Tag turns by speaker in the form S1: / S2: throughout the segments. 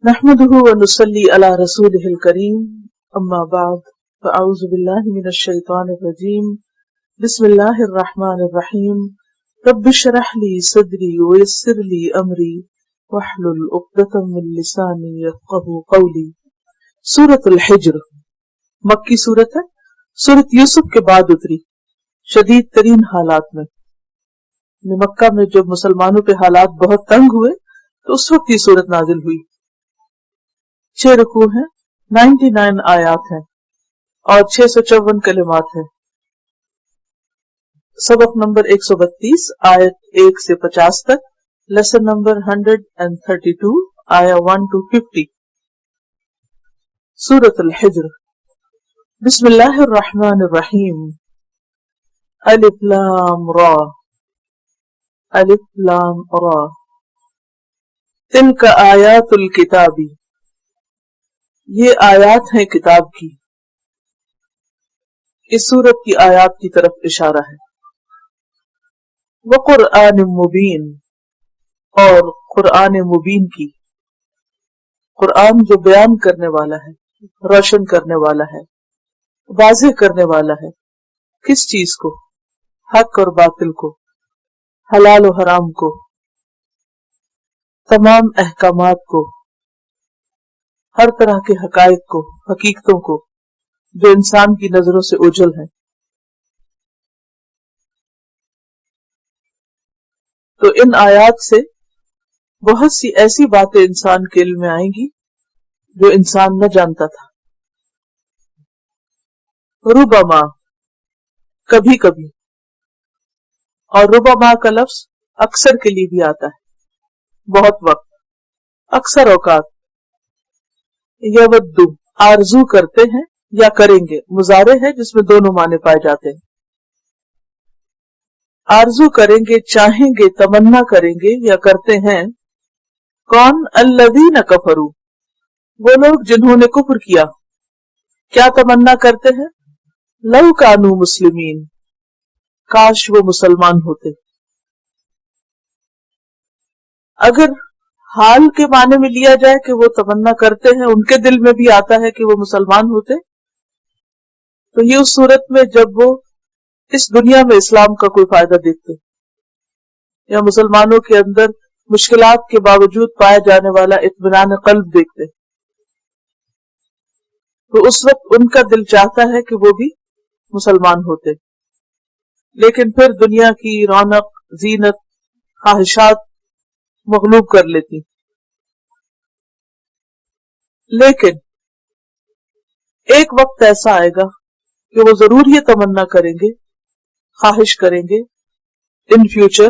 S1: نحمده ونصلي على رسوله الكريم اما بعد فاعوذ بالله من الشيطان الرجيم بسم الله الرحمن الرحيم رب اشرح لي صدري ويسر لي امري واحلل عقدة من لساني يفقهوا قولي۔ سورۃ الحجر مکی سورت ہے، سورۃ یوسف کے بعد اتری شدید ترین حالات میں۔ مکہ میں جب مسلمانوں کے حالات بہت تنگ ہوئے تو اس وقت یہ سورت نازل ہوئی۔ 6 رکوع ہیں، 99 آیات ہیں اور 654 کلمات ہیں۔ سبق نمبر 132 آیت 1 سے 50 تک، لیسن نمبر 132 آیا 1 to 50۔ سورۃ الحجر۔ بسم اللہ الرحمن الرحیم۔ الف لام را، الف لام را، تلک آیات الکتابی، یہ آیات ہیں کتاب کی۔ اس سورت کی آیات کی طرف اشارہ ہے۔ وقرآن مبین، اور قرآن مبین کی، قرآن جو بیان کرنے والا ہے، روشن کرنے والا ہے، واضح کرنے والا ہے۔ کس چیز کو؟ حق اور باطل کو، حلال و حرام کو، تمام احکامات کو، ہر طرح کے حقائق کو، حقیقتوں کو جو انسان کی نظروں سے اوجھل ہیں۔ تو ان آیات سے بہت سی ایسی باتیں انسان کے علم میں آئیں گی جو انسان نہ جانتا تھا۔ ربما، کبھی کبھی، اور ربما کا لفظ اکثر کے لیے بھی آتا ہے، بہت وقت، اکثر اوقات۔ یودو، آرزو کرتے ہیں یا کریں گے، مضارع ہے جس میں دونوں معنی پائے جاتے ہیں۔ آرزو کریں گے، چاہیں گے، تمنا کریں گے یا کرتے ہیں۔ کون؟ الذین کفروا، وہ لوگ جنہوں نے کفر کیا۔ کیا تمنا کرتے ہیں؟ لو کانوا مسلمین، کاش وہ مسلمان ہوتے۔ اگر حال کے معنی میں لیا جائے کہ وہ تمنا کرتے ہیں، ان کے دل میں بھی آتا ہے کہ وہ مسلمان ہوتے، تو یہ اس صورت میں جب وہ اس دنیا میں اسلام کا کوئی فائدہ دیکھتے یا مسلمانوں کے اندر مشکلات کے باوجود پایا جانے والا اطمینان قلب دیکھتے، تو اس وقت ان کا دل چاہتا ہے کہ وہ بھی مسلمان ہوتے۔ لیکن پھر دنیا کی رونق، زینت، خواہشات مغلوب کر لیتی۔ لیکن ایک وقت ایسا آئے گا کہ وہ ضرور یہ تمنا کریں گے، خواہش کریں گے ان فیوچر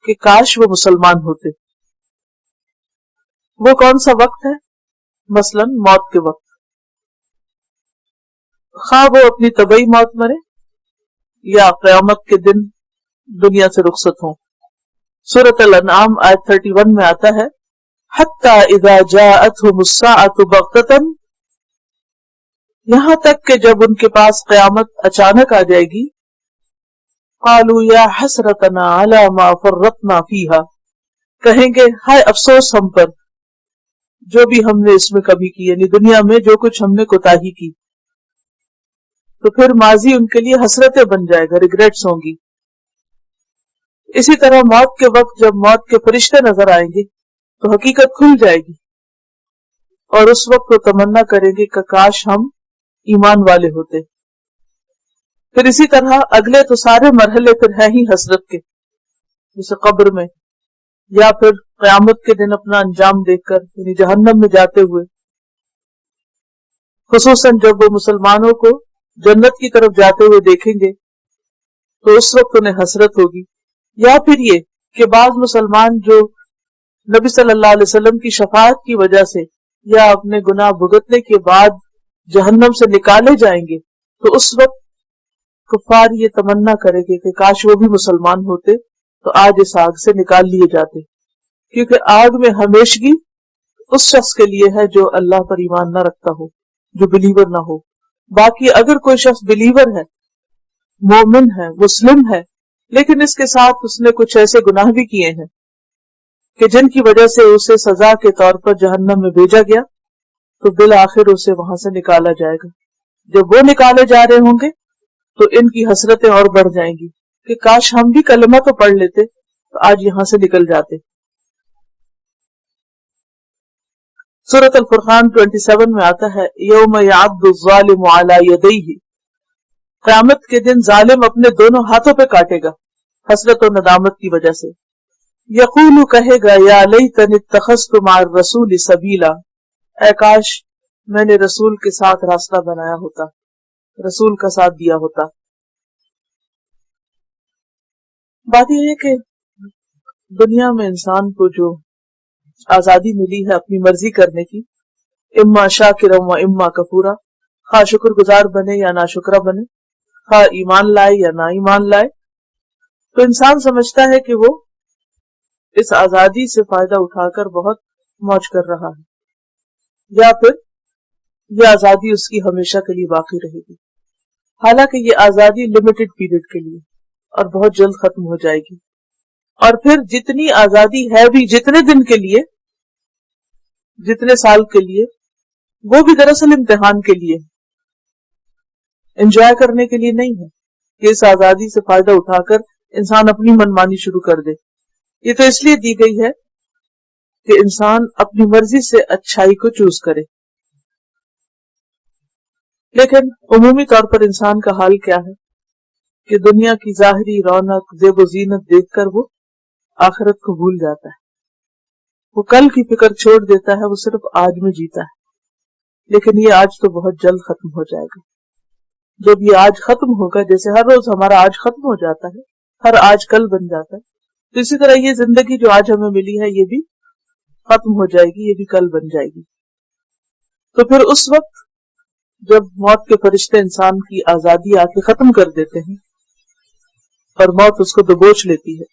S1: کہ کاش وہ مسلمان ہوتے۔ وہ کون سا وقت ہے؟ مثلاً موت کے وقت، خواہ وہ اپنی طبعی موت مرے یا قیامت کے دن دنیا سے رخصت ہوں۔ سورۃ الانعام آیت 31 میں آتا ہے، حتی اذا جاءتہم الساعۃ بغتۃ، یہاں تک کہ جب ان کے پاس قیامت اچانک آ جائے گی، قالوا یا حسرتنا علی ما فرطنا فیہا، کہیں گے ہائے افسوس ہم پر جو بھی ہم نے اس میں کبھی کی، یعنی دنیا میں جو کچھ ہم نے کوتاہی کی۔ تو پھر ماضی ان کے لیے حسرتیں بن جائے گا، ریگریٹس ہوں گی۔ اسی طرح موت کے وقت جب موت کے فرشتے نظر آئیں گے تو حقیقت کھل جائے گی، اور اس وقت وہ تمنا کریں گے کہ کاش ہم ایمان والے ہوتے۔ پھر اسی طرح اگلے تو سارے مرحلے پھر ہیں ہی حسرت کے، جیسے قبر میں یا پھر قیامت کے دن اپنا انجام دیکھ کر، یعنی جہنم میں جاتے ہوئے، خصوصاً جب وہ مسلمانوں کو جنت کی طرف جاتے ہوئے دیکھیں گے تو اس وقت انہیں حسرت ہوگی۔ یا پھر یہ کہ بعض مسلمان جو نبی صلی اللہ علیہ وسلم کی شفاعت کی وجہ سے یا اپنے گناہ بھگتنے کے بعد جہنم سے نکالے جائیں گے، تو اس وقت کفار یہ تمنا کریں گے کہ کاش وہ بھی مسلمان ہوتے تو آج اس آگ سے نکال لیے جاتے، کیونکہ آگ میں ہمیشگی اس شخص کے لیے ہے جو اللہ پر ایمان نہ رکھتا ہو، جو بلیور نہ ہو۔ باقی اگر کوئی شخص بلیور ہے، مومن ہے، مسلم ہے، لیکن اس کے ساتھ اس نے کچھ ایسے گناہ بھی کیے ہیں کہ جن کی وجہ سے اسے سزا کے طور پر جہنم میں بھیجا گیا، تو بالآخر اسے وہاں سے نکالا جائے گا۔ جب وہ نکالے جا رہے ہوں گے تو ان کی حسرتیں اور بڑھ جائیں گی کہ کاش ہم بھی کلمہ تو پڑھ لیتے تو آج یہاں سے نکل جاتے۔ سورۃ الفرقان 27 میں آتا ہے یوم یعض الظالم علی یدیہ، قیامت کے دن ظالم اپنے دونوں ہاتھوں پہ کاٹے گا حسرت و ندامت کی وجہ سے۔ یقول کہے گا یا لیتنی اتخذت مع الرسول سبیلا، اے کاش میں نے رسول کے ساتھ راستہ بنایا ہوتا، رسول کا ساتھ دیا ہوتا۔ بات یہ ہے کہ دنیا میں انسان کو جو آزادی ملی ہے اپنی مرضی کرنے کی، اما شاکرا و اما کفورا، خواہ شکر گزار بنے یا ناشکرہ بنے، خواہ ایمان لائے یا نہ ایمان لائے، تو انسان سمجھتا ہے کہ وہ اس آزادی سے فائدہ اٹھا کر بہت موج کر رہا ہے، یا پھر یہ آزادی اس کی ہمیشہ کے لیے باقی رہے گی، حالانکہ یہ آزادی لمیٹڈ پیریڈ کے لیے اور بہت جلد ختم ہو جائے گی۔ اور پھر جتنی آزادی ہے بھی جتنے دن کے لیے، جتنے سال کے لیے، وہ بھی دراصل امتحان کے لیے، انجوائے کرنے کے لیے نہیں ہے کہ اس آزادی سے فائدہ اٹھا کر انسان اپنی منمانی شروع کر دے۔ یہ تو اس لیے دی گئی ہے کہ انسان اپنی مرضی سے اچھائی کو چوز کرے۔ لیکن عمومی طور پر انسان کا حال کیا ہے کہ دنیا کی ظاہری رونق، زیب و زینت دیکھ کر وہ آخرت کو بھول جاتا ہے، وہ کل کی فکر چھوڑ دیتا ہے، وہ صرف آج میں جیتا ہے۔ لیکن یہ آج تو بہت جلد ختم ہو جائے گا۔ جب یہ آج ختم ہوگا، جیسے ہر روز ہمارا آج ختم ہو جاتا ہے، ہر آج کل بن جاتا ہے، تو اسی طرح یہ زندگی جو آج ہمیں ملی ہے یہ بھی ختم ہو جائے گی، یہ بھی کل بن جائے گی۔ تو پھر اس وقت جب موت کے فرشتے انسان کی آزادی آ کے ختم کر دیتے ہیں اور موت اس کو دبوچ لیتی ہے،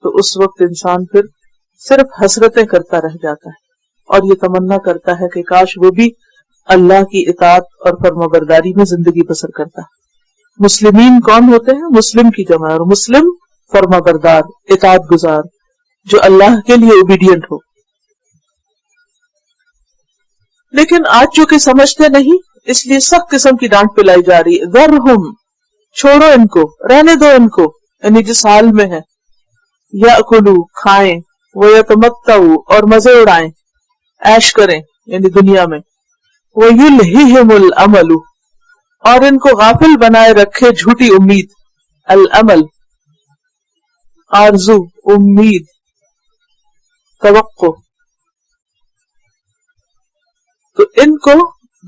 S1: تو اس وقت انسان پھر صرف حسرتیں کرتا رہ جاتا ہے اور یہ تمنا کرتا ہے کہ کاش وہ بھی اللہ کی اطاعت اور فرمانبرداری میں زندگی بسر کرتا ہے۔ مسلمین کون ہوتے ہیں؟ مسلم کی جمع، اور مسلم فرمانبردار، اطاعت گزار، جو اللہ کے لیے اوبیڈینٹ ہو۔ لیکن آج چونکہ سمجھتے نہیں، اس لیے سخت قسم کی ڈانٹ پلائی جا رہی ہے۔ ذرہم، چھوڑو ان کو، رہنے دو ان کو، یعنی جس حال میں ہے، یاکلوا، کھائیں، ویتمتعوا، اور مزے اڑائیں، عیش کریں یعنی دنیا میں، ویلہہم الامل، اور ان کو غافل بنائے رکھے جھوٹی امید، الامل آرزو، امید، توقع، تو ان کو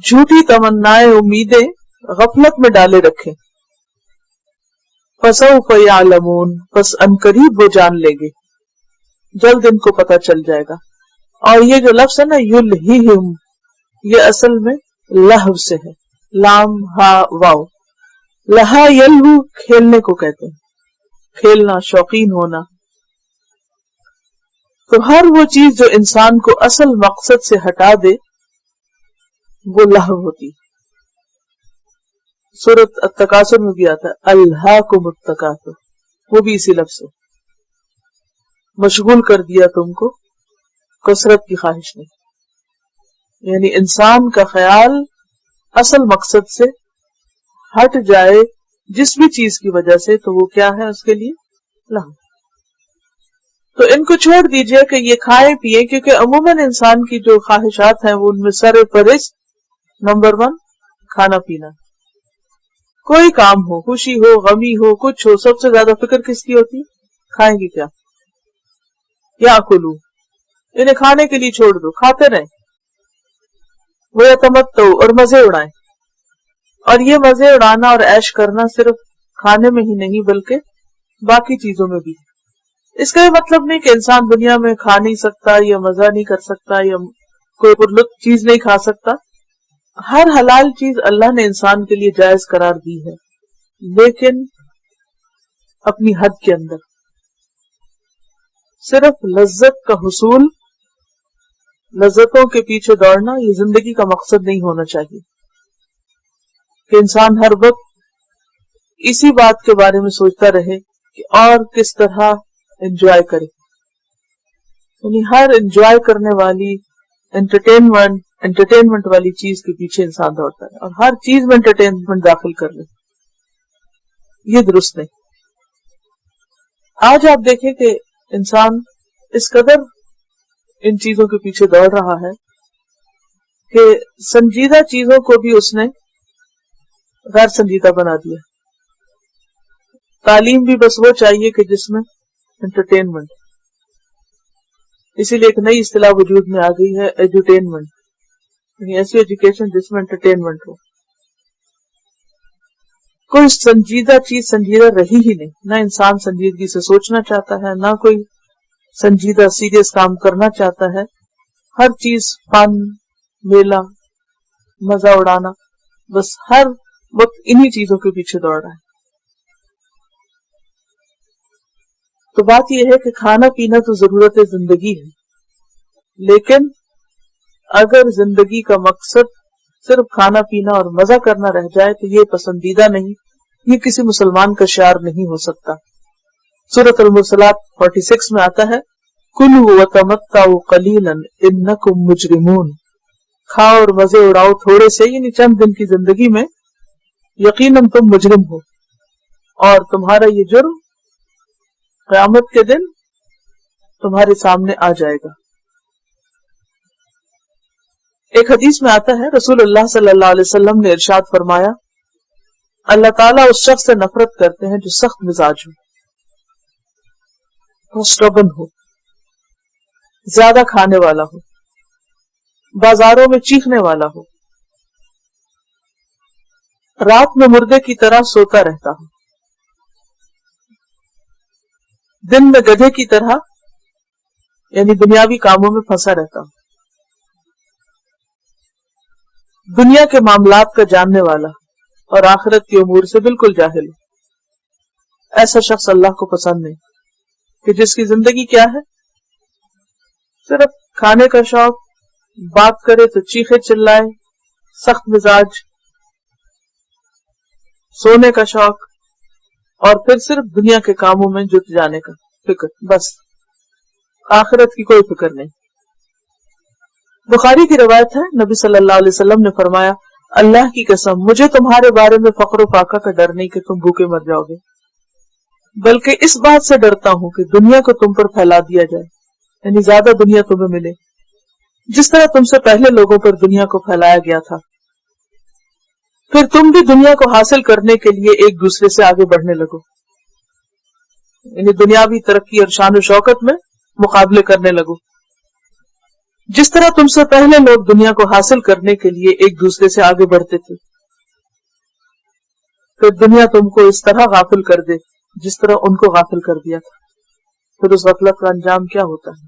S1: جھوٹی تمنائیں، امیدیں غفلت میں ڈالے رکھیں۔ فسوف یعلمون، پس عنقریب وہ جان لیں گے، جلد ان کو پتہ چل جائے گا۔ اور یہ جو لفظ ہے نا یلہہم، یہ اصل میں لہو سے ہے، لام ہا واو، لہا یلہو کھیلنے کو کہتے ہیں، کھیلنا، شوقین ہونا۔ تو ہر وہ چیز جو انسان کو اصل مقصد سے ہٹا دے وہ لہو ہوتی۔ سورۃ التکاثر میں بھی آتا ہے الہاکم التکاثر، وہ بھی اسی لفظ سے، مشغول کر دیا تم کو کثرت کی خواہش نے، یعنی انسان کا خیال اصل مقصد سے ہٹ جائے جس بھی چیز کی وجہ سے، تو وہ کیا ہے اس کے لیے؟ لہو۔ تو ان کو چھوڑ دیجئے کہ یہ کھائیں پیئیں، کیونکہ عموماً انسان کی جو خواہشات ہیں وہ ان میں سر فہرست نمبر 1 کھانا پینا۔ کوئی کام ہو، خوشی ہو، غمی ہو، کچھ ہو، سب سے زیادہ فکر کس کی ہوتی؟ کھائیں گے کیا؟ یاکلوا، انہیں کھانے کے لیے چھوڑ دو، کھاتے رہیں، ویتمتعوا، اور مزے اڑائیں۔ اور یہ مزے اڑانا اور عیش کرنا صرف کھانے میں ہی نہیں بلکہ باقی چیزوں میں بھی۔ اس کا یہ مطلب نہیں کہ انسان دنیا میں کھا نہیں سکتا یا مزہ نہیں کر سکتا یا کوئی پرلطف چیز نہیں کھا سکتا۔ ہر حلال چیز اللہ نے انسان کے لیے جائز قرار دی ہے، لیکن اپنی حد کے اندر۔ صرف لذت کا حصول، لذتوں کے پیچھے دوڑنا، یہ زندگی کا مقصد نہیں ہونا چاہیے کہ انسان ہر وقت اسی بات کے بارے میں سوچتا رہے کہ اور کس طرح انجوائے کرے۔ یعنی ہر انجوائے کرنے والی انٹرٹینمنٹ والی چیز کے پیچھے انسان دوڑتا ہے اور ہر چیز میں انٹرٹینمنٹ داخل کر لے، یہ درست نہیں۔ آج آپ دیکھیں کہ انسان اس قدر ان چیزوں کے پیچھے دوڑ رہا ہے کہ سنجیدہ چیزوں کو بھی اس نے غیر سنجیدہ بنا دیا۔ تعلیم بھی بس وہ چاہیے کہ جس میں انٹرٹینمنٹ، اسی لیے ایک نئی اصطلاح وجود میں آ گئی ہے ایڈوٹینمنٹ، یعنی ایسی ایجوکیشن جس میں انٹرٹینمنٹ ہو۔ کوئی سنجیدہ چیز سنجیدہ رہی ہی نہیں، نہ انسان سنجیدگی سے سوچنا چاہتا ہے، نہ کوئی سنجیدہ سیریس کام کرنا چاہتا ہے۔ ہر چیز فن، میلہ، مزہ اڑانا، بس ہر وقت انہی چیزوں کے پیچھے دوڑ رہا ہے۔ تو بات یہ ہے کہ کھانا پینا تو ضرورت زندگی ہے، لیکن اگر زندگی کا مقصد صرف کھانا پینا اور مزہ کرنا رہ جائے تو یہ پسندیدہ نہیں، یہ کسی مسلمان کا شعار نہیں ہو سکتا۔ سورۃ المرسلات 46 میں آتا ہے، کُلُوا وَتَمَتَّعُوا قَلِيلًا إِنَّكُمْ مُجْرِمُونَ، کھاؤ اور مزے اڑاؤ تھوڑے سے، یعنی چند دن کی زندگی میں، یقیناً تم مجرم ہو اور تمہارا یہ جرم قیامت کے دن تمہارے سامنے آ جائے گا۔ ایک حدیث میں آتا ہے، رسول اللہ صلی اللہ علیہ وسلم نے ارشاد فرمایا، اللہ تعالیٰ اس شخص سے نفرت کرتے ہیں جو سخت مزاج ہو، اسٹبن ہو، زیادہ کھانے والا ہو، بازاروں میں چیخنے والا ہو، رات میں مردے کی طرح سوتا رہتا ہو، دن میں گدھے کی طرح یعنی دنیاوی کاموں میں پھنسا رہتا ہو، دنیا کے معاملات کا جاننے والا اور آخرت کے امور سے بالکل جاہل ہو۔ ایسا شخص اللہ کو پسند نہیں، کہ جس کی زندگی کیا ہے، صرف کھانے کا شوق، بات کرے تو چیخے چلائے، سخت مزاج، سونے کا شوق، اور پھر صرف دنیا کے کاموں میں جت جانے کا فکر، بس آخرت کی کوئی فکر نہیں۔ بخاری کی روایت ہے، نبی صلی اللہ علیہ وسلم نے فرمایا، اللہ کی قسم مجھے تمہارے بارے میں فقر و فاقہ کا ڈر نہیں کہ تم بھوکے مر جاؤ گے، بلکہ اس بات سے ڈرتا ہوں کہ دنیا کو تم پر پھیلا دیا جائے، یعنی زیادہ دنیا تمہیں ملے، جس طرح تم سے پہلے لوگوں پر دنیا کو پھیلایا گیا تھا، پھر تم بھی دنیا کو حاصل کرنے کے لیے ایک دوسرے سے آگے بڑھنے لگو، یعنی دنیاوی ترقی اور شان و شوکت میں مقابلے کرنے لگو، جس طرح تم سے پہلے لوگ دنیا کو حاصل کرنے کے لیے ایک دوسرے سے آگے بڑھتے تھے، پھر دنیا تم کو اس طرح غافل کر دے جس طرح ان کو غافل کر دیا تھا، پھر اس غفلت کا انجام کیا ہوتا ہے؟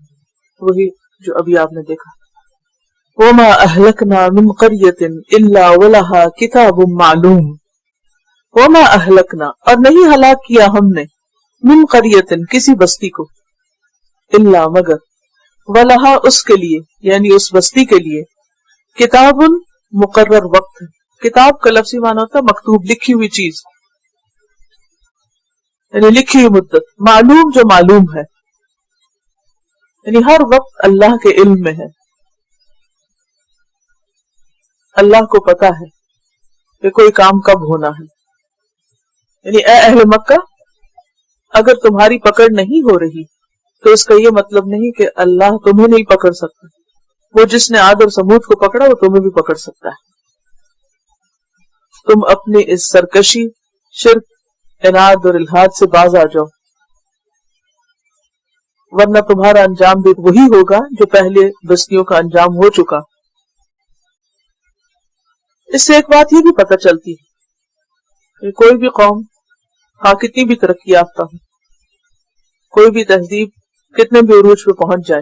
S1: وہی جو ابھی آپ نے دیکھا، وَمَا أَهْلَكْنَا مِنْ قَرْيَةٍ إِلَّا وَلَهَا كِتَابٌ مَعْلُومٌ، وَمَا أَهْلَكْنَا اور نہیں ہلاک کیا ہم نے، من قریۃ کسی بستی کو، الا مگر، وَلَهَا اس کے لیے یعنی اس بستی کے لیے، کتاب مقرر وقت، کتاب کا لفظی معنی ہوتا ہے مکتوب، لکھی ہوئی چیز، یعنی لکھی ہوئی مدت، معلوم جو معلوم ہے، یعنی ہر وقت اللہ کے علم میں ہے، اللہ کو پتا ہے کہ کوئی کام کب ہونا ہے۔ یعنی اے اہل مکہ، اگر تمہاری پکڑ نہیں ہو رہی تو اس کا یہ مطلب نہیں کہ اللہ تمہیں نہیں پکڑ سکتا، وہ جس نے عاد اور سمود کو پکڑا وہ تمہیں بھی پکڑ سکتا ہے۔ تم اپنی اس سرکشی، شرک، عناد اور الحاد سے باز آ جاؤ، ورنہ تمہارا انجام بھی وہی ہوگا جو پہلے بستیوں کا انجام ہو چکا۔ اس سے ایک بات یہ بھی پتہ چلتی ہے کہ کوئی بھی قوم ہاں کتنی بھی ترقی یافتہ ہو، کوئی بھی تہذیب کتنے بھی عروج پہ پہنچ جائے،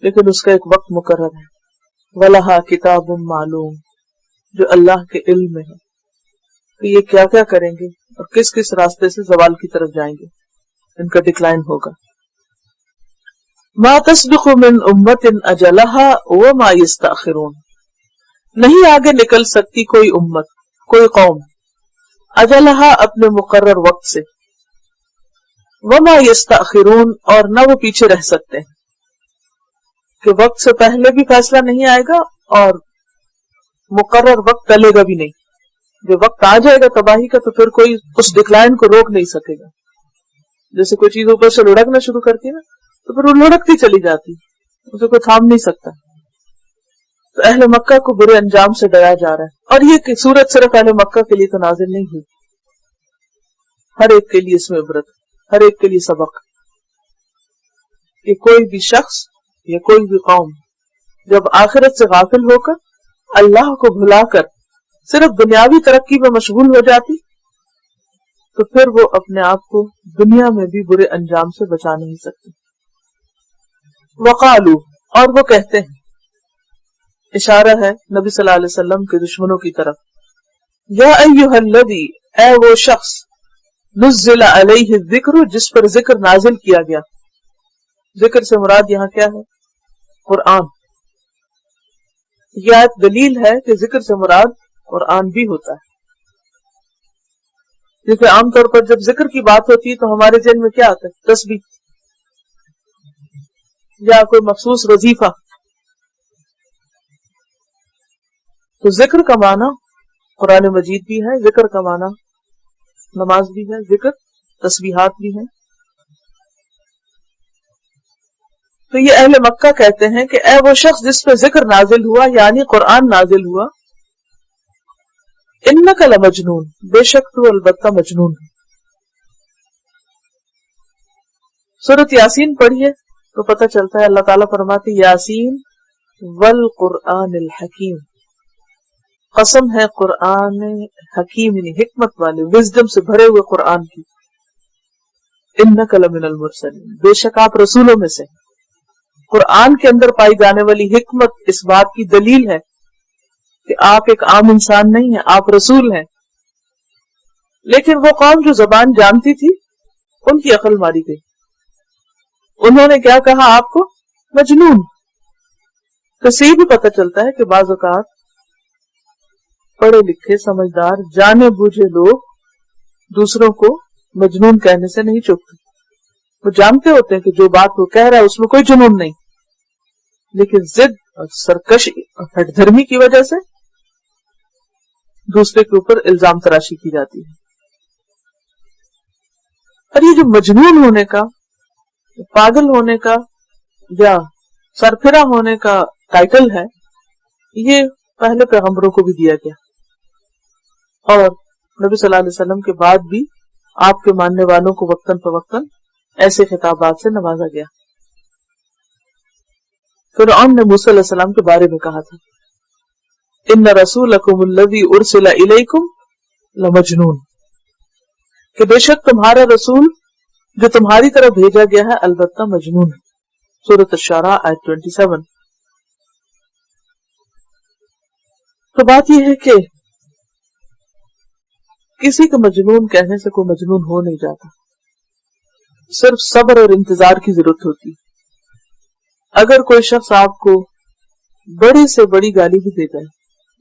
S1: لیکن اس کا ایک وقت مقرر ہے، وَلَهَا كِتَابٌ مَعْلُومٌ، جو اللہ کے علم میں ہے کہ یہ کیا کیا کریں گے اور کس کس راستے سے زوال کی طرف جائیں گے، ان کا ڈکلائن ہوگا۔ مَا تَسْبِقُ مِنْ أُمَّةٍ أَجَلَهَا وَمَا يَسْتَأْخِرُونَ، نہیں آگے نکل سکتی کوئی امت، کوئی قوم، اجلہا اپنے مقرر وقت سے، وما یستأخرون اور نہ وہ پیچھے رہ سکتے ہیں، کہ وقت سے پہلے بھی فیصلہ نہیں آئے گا اور مقرر وقت ٹلے گا بھی نہیں. جو وقت آ جائے گا تباہی کا تو پھر کوئی اس ڈکلائن کو روک نہیں سکے گا. جیسے کوئی چیز اوپر سے لڑکنا شروع کرتی ہے نا تو پھر وہ لڑکتی چلی جاتی, اسے کوئی تھام نہیں سکتا. تو اہل مکہ کو برے انجام سے ڈرایا جا رہا ہے. اور یہ سورت صرف اہل مکہ کے لیے تو نازل نہیں ہوئی, ہر ایک کے لیے اس میں عبرت, ہر ایک کے لیے سبق. کہ کوئی بھی شخص یا کوئی بھی قوم جب آخرت سے غافل ہو کر اللہ کو بھلا کر صرف دنیاوی ترقی میں مشغول ہو جاتی تو پھر وہ اپنے آپ کو دنیا میں بھی برے انجام سے بچا نہیں سکتی. وقالو, اور وہ کہتے ہیں, اشارہ ہے نبی صلی اللہ علیہ وسلم کے دشمنوں کی طرف, یا ایھا الذی, اے وہ شخص, نزل علیہ الذکر, جس پر ذکر نازل کیا گیا. ذکر سے مراد یہاں کیا ہے؟ قرآن. یہ آیت دلیل ہے کہ ذکر سے مراد قرآن بھی ہوتا ہے. جیسے عام طور پر جب ذکر کی بات ہوتی ہے تو ہمارے ذہن میں کیا آتا ہے؟ تسبیح یا کوئی مخصوص وظیفہ. تو ذکر کا معنی قرآن مجید بھی ہے, ذکر کا معنی نماز بھی ہے, ذکر تسبیحات بھی ہیں. تو یہ اہل مکہ کہتے ہیں کہ اے وہ شخص جس پہ ذکر نازل ہوا یعنی قرآن نازل ہوا, انک لمجنون, بے شک تو البتہ مجنون ہے. سورۃ یاسین پڑھیے تو پتہ چلتا ہے, اللہ تعالیٰ فرماتے یاسین والقرآن الحکیم, قسم ہے قرآن حکیم یعنی حکمت والے, وزڈم سے بھرے ہوئے قرآن کی. انک لمن المرسلین, بے شک آپ رسولوں میں سے. قرآن کے اندر پائی جانے والی حکمت اس بات کی دلیل ہے کہ آپ ایک عام انسان نہیں ہیں, آپ رسول ہیں. لیکن وہ قوم جو زبان جانتی تھی ان کی عقل ماری گئی. انہوں نے کیا کہا آپ کو؟ مجنون. تو سے بھی پتہ چلتا ہے کہ بعض اوقات پڑھے لکھے سمجھدار جانے بوجھے لوگ دوسروں کو مجنون کہنے سے نہیں چکتے. وہ جانتے ہوتے ہیں کہ جو بات وہ کہہ رہا ہے اس میں کوئی جنون نہیں, لیکن ضد اور سرکشی اور ہٹ دھرمی کی وجہ سے دوسرے کے اوپر الزام تراشی کی جاتی ہے. اور یہ جو مجنون ہونے کا, پاگل ہونے کا یا سرفرا ہونے کا ٹائٹل ہے, یہ پہلے پیغمبروں کو بھی دیا گیا اور نبی صلی اللہ علیہ وسلم کے بعد بھی آپ کے ماننے والوں کو وقتاً فوقتاً ایسے خطابات سے نوازا گیا. فرعون نے موسیٰ علیہ السلام کے بارے میں کہا تھا, ان رسولکم الذی ارسل الیکم لمجنون, کہ بے شک تمہارا رسول جو تمہاری طرف بھیجا گیا ہے البتہ مجنون ہے. سورۃ الشعراء آیت 27. تو بات یہ ہے کہ کسی کو مجنون کہنے سے کوئی مجنون ہو نہیں جاتا, صرف صبر اور انتظار کی ضرورت ہوتی. اگر کوئی شخص آپ کو بڑی سے بڑی گالی بھی دے جائے,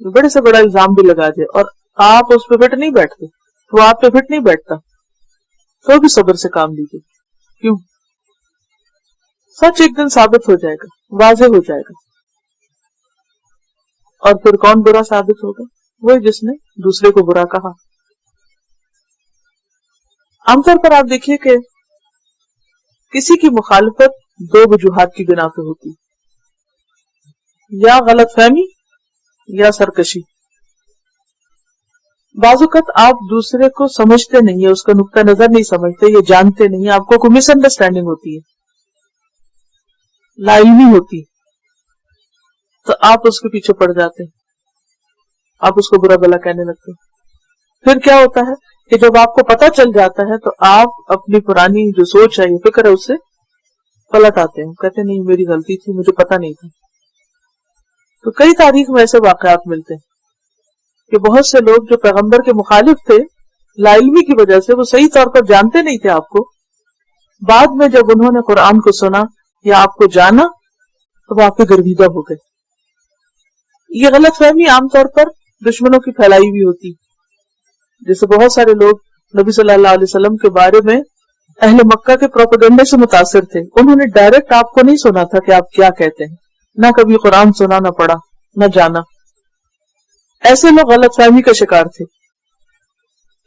S1: بڑے سے بڑا الزام بھی لگا دے اور آپ اس پہ فٹ نہیں بیٹھتے, وہ آپ پہ فٹ نہیں بیٹھتا, تو بھی صبر سے کام لیجیے. کیوں؟ سچ ایک دن ثابت ہو جائے گا, واضح ہو جائے گا, اور پھر کون برا ثابت ہوگا؟ وہی جس نے دوسرے کو برا کہا. عام طور پر آپ دیکھیے کہ کسی کی مخالفت دو وجوہات کی بنا پہ ہوتی, یا غلط فہمی یا سرکشی. بعض اوقات آپ دوسرے کو سمجھتے نہیں ہیں, اس کا نقطہ نظر نہیں سمجھتے, یہ جانتے نہیں, آپ کو کوئی مس انڈرسٹینڈنگ ہوتی ہے, لا علمی ہوتی, تو آپ اس کے پیچھے پڑ جاتے ہیں, آپ اس کو برا بھلا کہنے لگتے ہیں. پھر کیا ہوتا ہے کہ جب آپ کو پتہ چل جاتا ہے تو آپ اپنی پرانی جو سوچ ہے, یہ فکر ہے, اس سے پلٹ آتے ہیں, کہتے نہیں میری غلطی تھی, مجھے پتہ نہیں تھا. تو کئی تاریخ میں ایسے واقعات ملتے ہیں کہ بہت سے لوگ جو پیغمبر کے مخالف تھے, لا علمی کی وجہ سے وہ صحیح طور پر جانتے نہیں تھے آپ کو, بعد میں جب انہوں نے قرآن کو سنا یا آپ کو جانا تو وہ آپ کے گرویدہ ہو گئے. یہ غلط فہمی عام طور پر دشمنوں کی پھیلائی ہوئی ہوتی, جیسے بہت سارے لوگ نبی صلی اللہ علیہ وسلم کے بارے میں اہل مکہ کے پروپیگنڈے سے متاثر تھے. انہوں نے ڈائریکٹ آپ کو نہیں سنا تھا کہ آپ کیا کہتے ہیں, نہ کبھی قرآن سنا نہ پڑھا نہ جانا. ایسے لوگ غلط فہمی کا شکار تھے.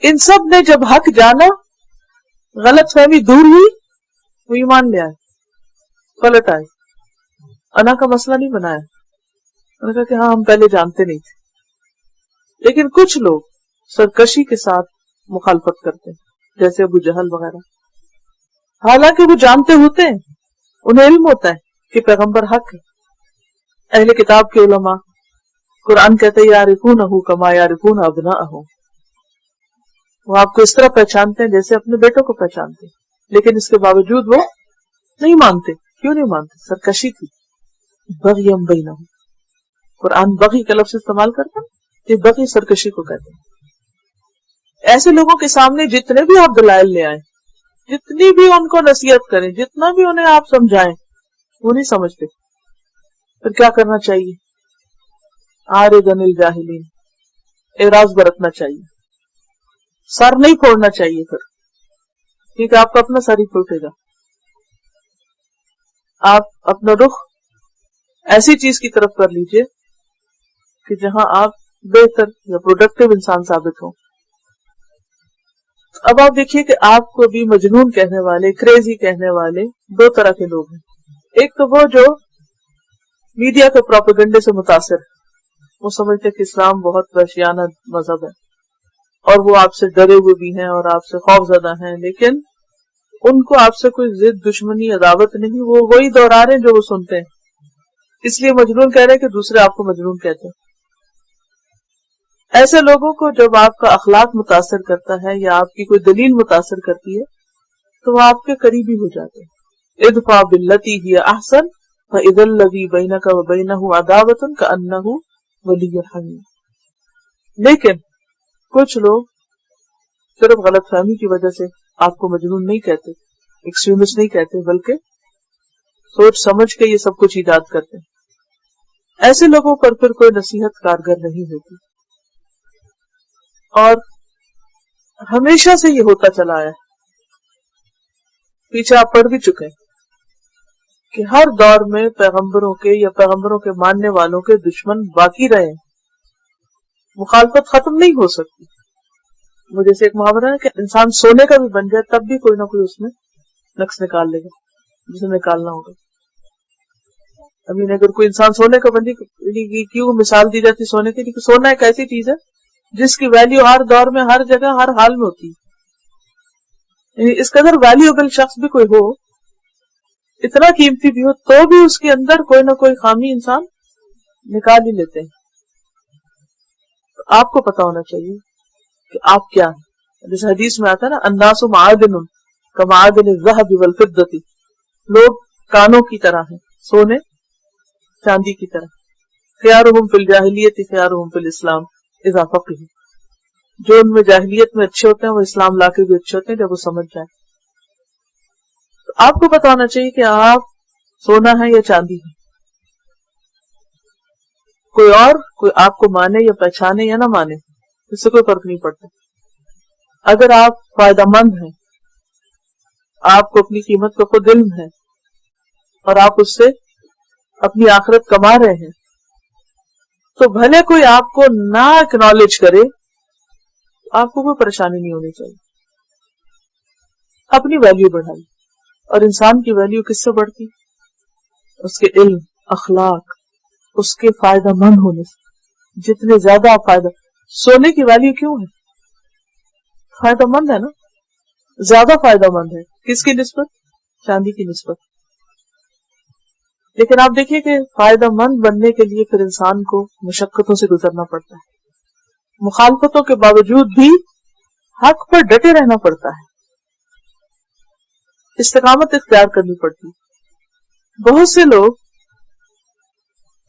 S1: ان سب نے جب حق جانا، غلط فہمی دور ہوئی، وہ ایمان لے آئے، پلٹ آئے، انا کا مسئلہ نہیں بنایا. انہوں نے کہا کہ ہاں ہم پہلے جانتے نہیں تھے. لیکن کچھ لوگ سرکشی کے ساتھ مخالفت کرتے ہیں، جیسے ابو جہل وغیرہ، حالانکہ وہ جانتے ہوتے ہیں، انہیں علم ہوتا ہے کہ پیغمبر حق ہے. اہل کتاب کے علماء، قرآن کہتے ہیں یعرفونہ کما یعرفون ابناءہم، وہ آپ کو اس طرح پہچانتے ہیں جیسے اپنے بیٹوں کو پہچانتے ہیں، لیکن اس کے باوجود وہ نہیں مانتے. کیوں نہیں مانتے؟ سرکشی تھی. بغیم بینہم، قرآن بغی کا لفظ استعمال کرتا ہے، یہ بغی سرکشی کو کہتے ہیں. ایسے لوگوں کے سامنے جتنے بھی آپ دلائل لے آئیں، جتنی بھی ان کو نصیحت کریں، جتنا بھی انہیں آپ سمجھائیں، وہ نہیں سمجھتے. پھر کیا کرنا چاہیے؟ عارض عن الجاہلین، اعراض برتنا چاہیے. سر نہیں پھوڑنا چاہیے پھر، کیونکہ آپ کا اپنا سر ہی پھوٹے گا. آپ اپنا رخ ایسی چیز کی طرف کر لیجئے کہ جہاں آپ بہتر یا پروڈکٹیو انسان ثابت ہوں. اب آپ دیکھیے کہ آپ کو بھی مجنون کہنے والے، کریزی کہنے والے دو طرح کے لوگ ہیں. ایک تو وہ جو میڈیا کے پروپیگنڈے سے متاثر ہے، وہ سمجھتے کہ اسلام بہت وحشیانہ مذہب ہے، اور وہ آپ سے ڈرے ہوئے بھی ہیں اور آپ سے خوف زدہ ہیں، لیکن ان کو آپ سے کوئی ضد، دشمنی، عداوت نہیں. وہ وہی دوہرا رہے ہیں جو وہ سنتے ہیں، اس لیے مجنون کہہ رہے ہیں کہ دوسرے آپ کو مجنون کہتے ہیں. ایسے لوگوں کو جب آپ کا اخلاق متاثر کرتا ہے یا آپ کی کوئی دلیل متاثر کرتی ہے تو وہ آپ کے قریبی ہو جاتے ہیں. ادفع باللتی ہی احسن فاذا الذی بینک وبینہ عداوۃ کأنہ ولی حمیم. لیکن کچھ لوگ صرف غلط فہمی کی وجہ سے آپ کو مجنون نہیں کہتے، ایکسٹریمسٹ نہیں کہتے، بلکہ سوچ سمجھ کے یہ سب کچھ ایجاد کرتے ہیں. ایسے لوگوں پر پھر کوئی نصیحت کارگر نہیں ہوتی. اور ہمیشہ سے یہ ہوتا چلا ہے، پیچھے آپ پڑھ بھی چکے کہ ہر دور میں پیغمبروں کے یا پیغمبروں کے ماننے والوں کے دشمن باقی رہے. مخالفت ختم نہیں ہو سکتی. وہ جیسے ایک محاورہ ہے کہ انسان سونے کا بھی بن جائے تب بھی کوئی نہ کوئی اس میں نقص نکال لے گا جسے نکالنا ہوگا. اگر کوئی انسان سونے کا بن جائے، کیوں مثال دی جاتی سونے کی؟ کیونکہ سونا ایک ایسی چیز ہے جس کی ویلیو ہر دور میں، ہر جگہ، ہر حال میں ہوتی ہے. یعنی اس قدر ویلیوبل شخص بھی کوئی ہو، اتنا قیمتی بھی ہو، تو بھی اس کے اندر کوئی نہ کوئی خامی انسان نکال ہی لیتے ہیں. تو آپ کو پتا ہونا چاہیے کہ آپ کیا ہیں. جیسے حدیث میں آتا ہے نا، الناس معادن کمعادن الذهب والفضة، لوگ کانوں کی طرح ہیں، سونے چاندی کی طرح. خیارهم فی الجاہلیت خیارهم فی الاسلام اذا فقہوا، جو ان میں جاہلیت میں اچھے ہوتے ہیں وہ اسلام لا کے بھی اچھے ہوتے ہیں جب وہ سمجھ جائیں. تو آپ کو پتا ہونا چاہیے کہ آپ سونا ہے یا چاندی ہے. کوئی اور کوئی آپ کو مانے یا پہچانے یا نہ مانے، اس سے کوئی فرق نہیں پڑتا. اگر آپ فائدہ مند ہیں، آپ کو اپنی قیمت کا خود علم ہے اور آپ اس سے اپنی آخرت کما رہے ہیں، تو بھلے کوئی آپ کو نہ اکنالج کرے، آپ کو کوئی پریشانی نہیں ہونی چاہیے. اپنی ویلیو بڑھائی. اور انسان کی ویلیو کس سے بڑھتی؟ اس کے علم، اخلاق، اس کے فائدہ مند ہونے سے. جتنے زیادہ آپ فائدہ، سونے کی ویلیو کیوں ہے؟ فائدہ مند ہے نا، زیادہ فائدہ مند ہے. کس کی نسبت؟ چاندی کی نسبت. لیکن آپ دیکھیے کہ فائدہ مند بننے کے لیے پھر انسان کو مشقتوں سے گزرنا پڑتا ہے، مخالفتوں کے باوجود بھی حق پر ڈٹے رہنا پڑتا ہے، استقامت اختیار کرنی پڑتی. بہت سے لوگ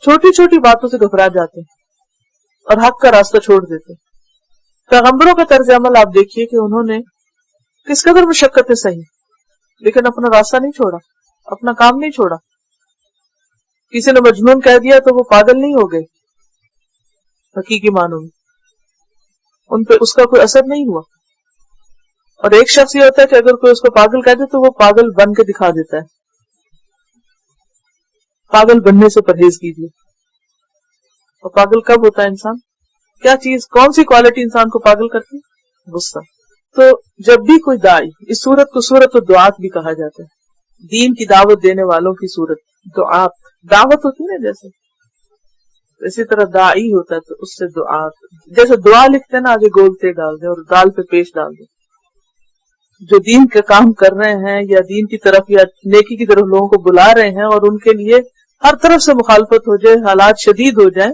S1: چھوٹی چھوٹی باتوں سے گھبرا جاتے ہیں اور حق کا راستہ چھوڑ دیتے ہیں. پیغمبروں کا طرز عمل آپ دیکھیے کہ انہوں نے کس قدر مشقتیں سہی، لیکن اپنا راستہ نہیں چھوڑا، اپنا کام نہیں چھوڑا. کسی نے مجنون کہہ دیا تو وہ پاگل نہیں ہو گئے حقیقی معنوں میں، ان پہ اس کا کوئی اثر نہیں ہوا. اور ایک شخص یہ ہوتا ہے کہ اگر کوئی اس کو پاگل کہہ دے تو وہ پاگل بن کے دکھا دیتا ہے. پاگل بننے سے پرہیز کیجیے. اور پاگل کب ہوتا ہے انسان؟ کیا چیز، کون سی کوالٹی انسان کو پاگل کرتی ہے؟ غصہ. تو جب بھی کوئی داعی، اس صورت کو صورت الدعات بھی کہا جاتا ہے، دین کی دعوت دینے والوں کی صورت. دعات دعوت ہوتی ہے نا، جیسے اسی طرح داعی ہوتا ہے تو اس سے دعات. جیسے دعا لکھتے ہیں نا، آگے گول تے ڈال دیں اور دال پہ پیش ڈال دیں. جو دین کا کام کر رہے ہیں یا دین کی طرف یا نیکی کی طرف لوگوں کو بلا رہے ہیں اور ان کے لیے ہر طرف سے مخالفت ہو جائے، حالات شدید ہو جائیں،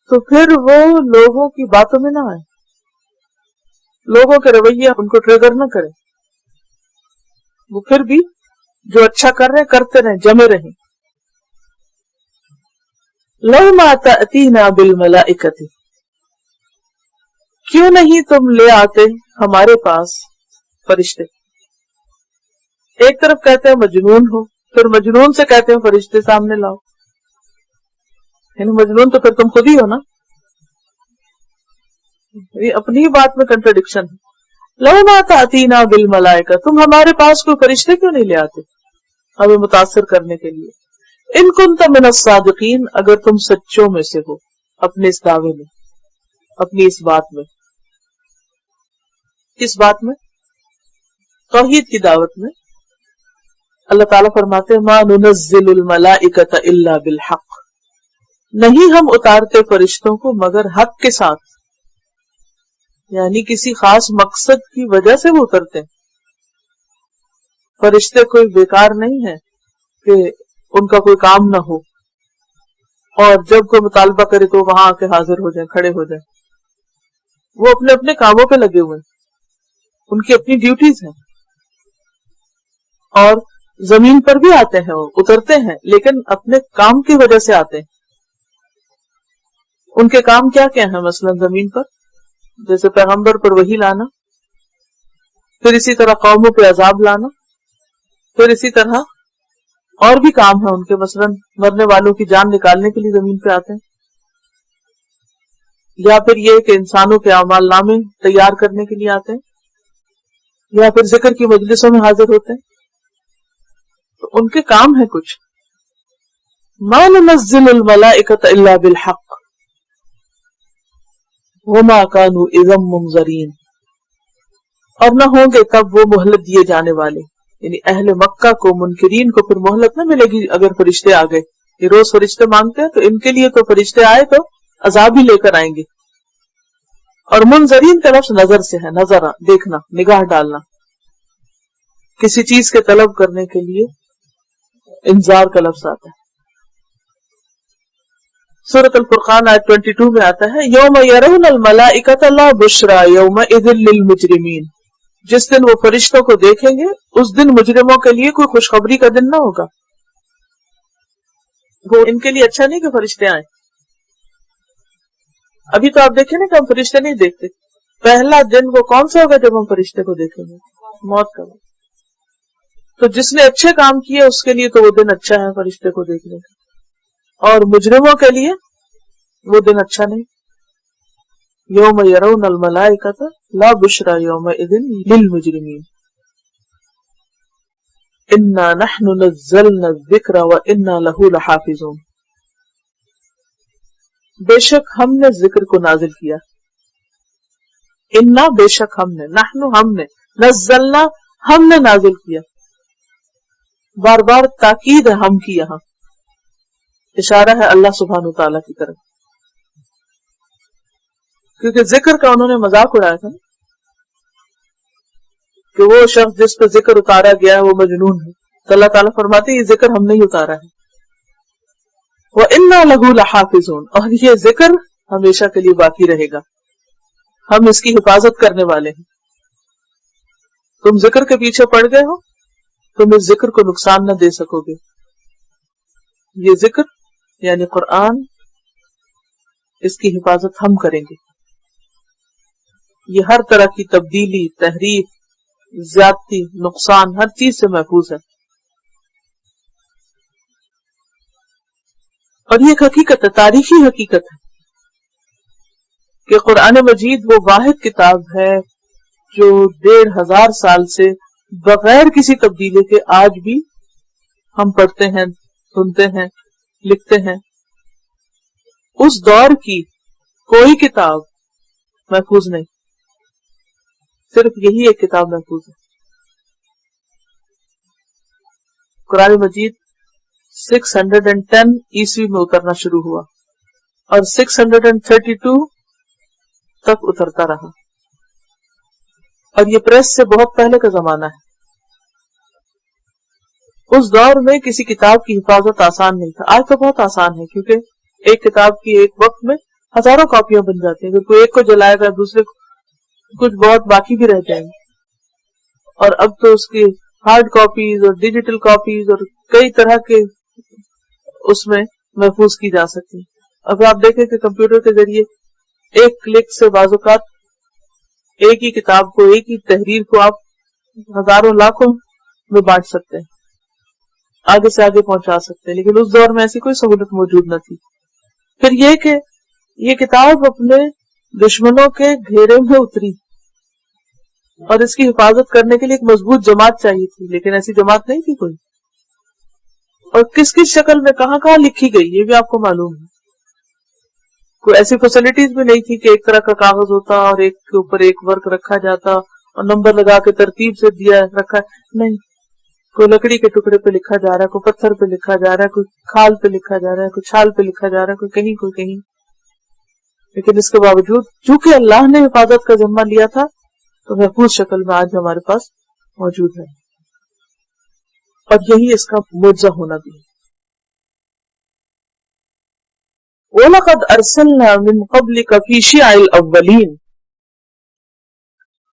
S1: تو پھر وہ لوگوں کی باتوں میں نہ آئے، لوگوں کے رویے ان کو ٹریگر نہ کریں. وہ پھر بھی جو اچھا کر رہے ہیں کرتے رہیں، جمے رہیں. لَوْ مَا تَأْتِينَا بِالْمَلَائِكَةِ، کیوں نہیں تم لے آتے ہمارے پاس فرشتے. ایک طرف کہتے ہیں مجنون ہو، پھر مجنون سے کہتے ہیں فرشتے سامنے لاؤ. یعنی مجنون تو پھر تم خود ہی ہو نا، یہ اپنی بات میں کنٹرڈکشن ہے. لَوْ مَا تَأْتِينَا بِالْمَلَائِكَةِ، تم ہمارے پاس کوئی فرشتے کیوں نہیں لے آتے ہمیں متاثر کرنے کے لیے. ان كنت من الصادقین، اگر تم سچوں میں سے ہو اپنے اس دعوے میں، اپنی اس بات میں. کس بات میں؟ توحید کی دعوت میں. اللہ تعالیٰ فرماتے ہیں ما ننزل الملائکۃ الا بالحق، نہیں ہم اتارتے فرشتوں کو مگر حق کے ساتھ. یعنی کسی خاص مقصد کی وجہ سے وہ اترتے ہیں. فرشتے کوئی بیکار نہیں ہے کہ ان کا کوئی کام نہ ہو اور جب کوئی مطالبہ کرے تو وہاں آ کے حاضر ہو جائیں، کھڑے ہو جائیں. وہ اپنے اپنے کاموں پہ لگے ہوئے ہیں، ان کی اپنی ڈیوٹیز ہیں. اور زمین پر بھی آتے ہیں، وہ اترتے ہیں لیکن اپنے کام کی وجہ سے آتے ہیں. ان کے کام کیا کیا ہیں؟ مثلا زمین پر جیسے پیغمبر پر وحی لانا، پھر اسی طرح قوموں پہ عذاب لانا، پھر اسی طرح اور بھی کام ہیں ان کے. مثلا مرنے والوں کی جان نکالنے کے لیے زمین پہ آتے ہیں، یا پھر یہ کہ انسانوں کے اعمال نامے تیار کرنے کے لیے آتے ہیں، یا پھر ذکر کی مجلسوں میں حاضر ہوتے ہیں. تو ان کے کام ہے کچھ. ما ننزل الملائکۃ الا بالحق وما كانوا اذا منذرین، اور نہ ہوں گے تب وہ مہلت دیے جانے والے. یعنی اہل مکہ کو، منکرین کو پھر مہلت نہ ملے گی اگر فرشتے آ گئے. یہ روز فرشتے مانگتے ہیں تو ان کے لیے تو فرشتے آئے تو عذاب ہی لے کر آئیں گے. اور منذرین کا لفظ نظر سے ہے، نظر دیکھنا، نگاہ ڈالنا. کسی چیز کے طلب کرنے کے لیے انذار کا لفظ آتا ہے. سورۃ الفرقان آیت 22 میں آتا ہے یوم یرون الملائکۃ لا بشری یومئذ للمجرمین، جس دن وہ فرشتوں کو دیکھیں گے اس دن مجرموں کے لیے کوئی خوشخبری کا دن نہ ہوگا. وہ ان کے لیے اچھا نہیں کہ فرشتے آئیں. ابھی تو آپ دیکھیں نا کہ ہم فرشتے نہیں دیکھتے. پہلا دن وہ کون سا ہوگا جب ہم فرشتے کو دیکھیں گے؟ موت کا. تو جس نے اچھے کام کیے اس کے لیے تو وہ دن اچھا ہے فرشتے کو دیکھنے کا، اور مجرموں کے لیے وہ دن اچھا نہیں. یوم یرون الملائکۃ لا بشری یومئذ للمجرمین انا نحن نزلنا الذکر وانا لہ لحافظون، بے شک ہم نے ذکر کو نازل کیا. انا بے شک ہم نے، نحن ہم نے، نزلنا ہم نے نازل کیا. بار بار تاکید ہے ہم کی، یہاں اشارہ ہے اللہ سبحانہ وتعالی کی طرف، کیونکہ ذکر کا انہوں نے مذاق اڑایا تھا کہ وہ شخص جس پہ ذکر اتارا گیا ہے وہ مجنون ہے. تو اللہ تعالیٰ فرماتے ہیں یہ ذکر ہم نہیں اتارا ہے. وَإِنَّا لَهُ لَحَافِظُونَ، اور یہ ذکر ہمیشہ کے لیے باقی رہے گا، ہم اس کی حفاظت کرنے والے ہیں. تم ذکر کے پیچھے پڑ گئے ہو، تم اس ذکر کو نقصان نہ دے سکو گے. یہ ذکر یعنی قرآن، اس کی حفاظت ہم کریں گے. یہ ہر طرح کی تبدیلی، تحریف، زیادتی، نقصان، ہر چیز سے محفوظ ہے. اور یہ ایک حقیقت ہے، تاریخی حقیقت ہے کہ قرآن مجید وہ واحد کتاب ہے جو 1500 سال سے بغیر کسی تبدیلی کے آج بھی ہم پڑھتے ہیں، سنتے ہیں، لکھتے ہیں، اس دور کی کوئی کتاب محفوظ نہیں، صرف یہی ایک کتاب محفوظ ہے۔ قرآن مجید 610 عیسوی میں اترنا شروع ہوا اور 632 تک اترتا رہا، اور یہ پریس سے بہت پہلے کا زمانہ ہے۔ اس دور میں کسی کتاب کی حفاظت آسان نہیں تھا، آج تو بہت آسان ہے، کیونکہ ایک کتاب کی ایک وقت میں ہزاروں کاپیاں بن جاتی ہیں، اگر کوئی ایک کو جلائے گا دوسرے کو کچھ بہت باقی بھی رہ جائیں گے، اور اب تو اس کی ہارڈ کاپیز اور ڈیجیٹل کاپیز اور کئی طرح کے اس میں محفوظ کی جا سکتی۔ اب آپ دیکھیں کہ کمپیوٹر کے ذریعے ایک کلک سے بعض اوقات ایک ہی کتاب کو، ایک ہی تحریر کو آپ ہزاروں لاکھوں میں بانٹ سکتے ہیں، آگے سے آگے پہنچا سکتے ہیں، لیکن اس دور میں ایسی کوئی سہولت موجود نہ تھی۔ پھر یہ کہ یہ کتاب اپنے دشمنوں کے گھیرے میں اتری اور اس کی حفاظت کرنے کے لیے ایک مضبوط جماعت چاہیے تھی، لیکن ایسی جماعت نہیں تھی کوئی، اور کس کس شکل میں کہاں کہاں لکھی گئی یہ بھی آپ کو معلوم ہے۔ کوئی ایسی فیسلٹیز بھی نہیں تھی کہ ایک طرح کا کاغذ ہوتا اور ایک کے اوپر ایک ورق رکھا جاتا اور نمبر لگا کے ترتیب سے دیا رکھا، نہیں، کوئی لکڑی کے ٹکڑے پہ لکھا جا رہا ہے، کوئی پتھر پہ لکھا جا رہا ہے، کوئی کھال پہ لکھا جا رہا ہے، کوئی چھال پہ لکھا جا رہا ہے، کوئی کہیں کوئی کہیں، لیکن اس کے باوجود چونکہ اللہ نے حفاظت کا ذمہ لیا تھا تو محفوظ شکل میں آج ہمارے پاس موجود ہے، اور یہی اس کا معجزہ ہونا بھی ہے۔ وَلَقَدْ أَرْسَلْنَا مِن قَبْلِكَ فِي شِيَعِ الْأَوَّلِينَ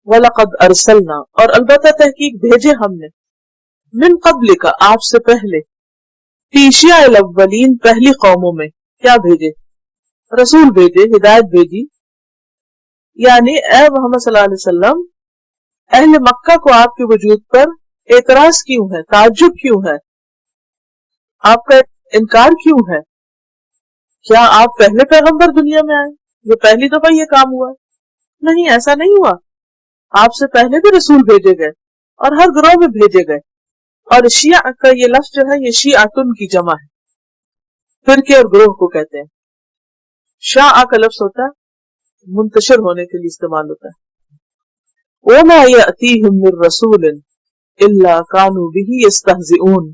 S1: وَلَقَدْ أَرْسَلْنَا، اور البتہ تحقیق بھیجے ہم نے، من قبلک، آپ سے پہلے، فی شیع الاولین، پہلی قوموں میں، کیا بھیجے؟ رسول بھیجے، ہدایت بھیجی، یعنی اے محمد صلی اللہ علیہ وسلم، اہل مکہ کو آپ کے وجود پر اعتراض کیوں ہے، تعجب کیوں ہے، آپ کا انکار کیوں ہے؟ کیا آپ پہلے پیغمبر دنیا میں آئے؟ یہ پہلی دفعہ یہ کام ہوا؟ نہیں، ایسا نہیں ہوا، آپ سے پہلے بھی رسول بھیجے گئے اور ہر گروہ میں بھیجے گئے، اور شیعہ کا یہ لفظ جو ہے یہ شیعتن کی جمع ہے، فرقے اور گروہ کو کہتے ہیں۔ شاع کا لفظ ہوتا ہے منتشر ہونے کے لیے استعمال ہوتا ہے۔ وَمَا يَأْتِيهِم مِّن رَّسُولٍ إِلَّا كَانُوا بِهِ يَسْتَهْزِئُونَ،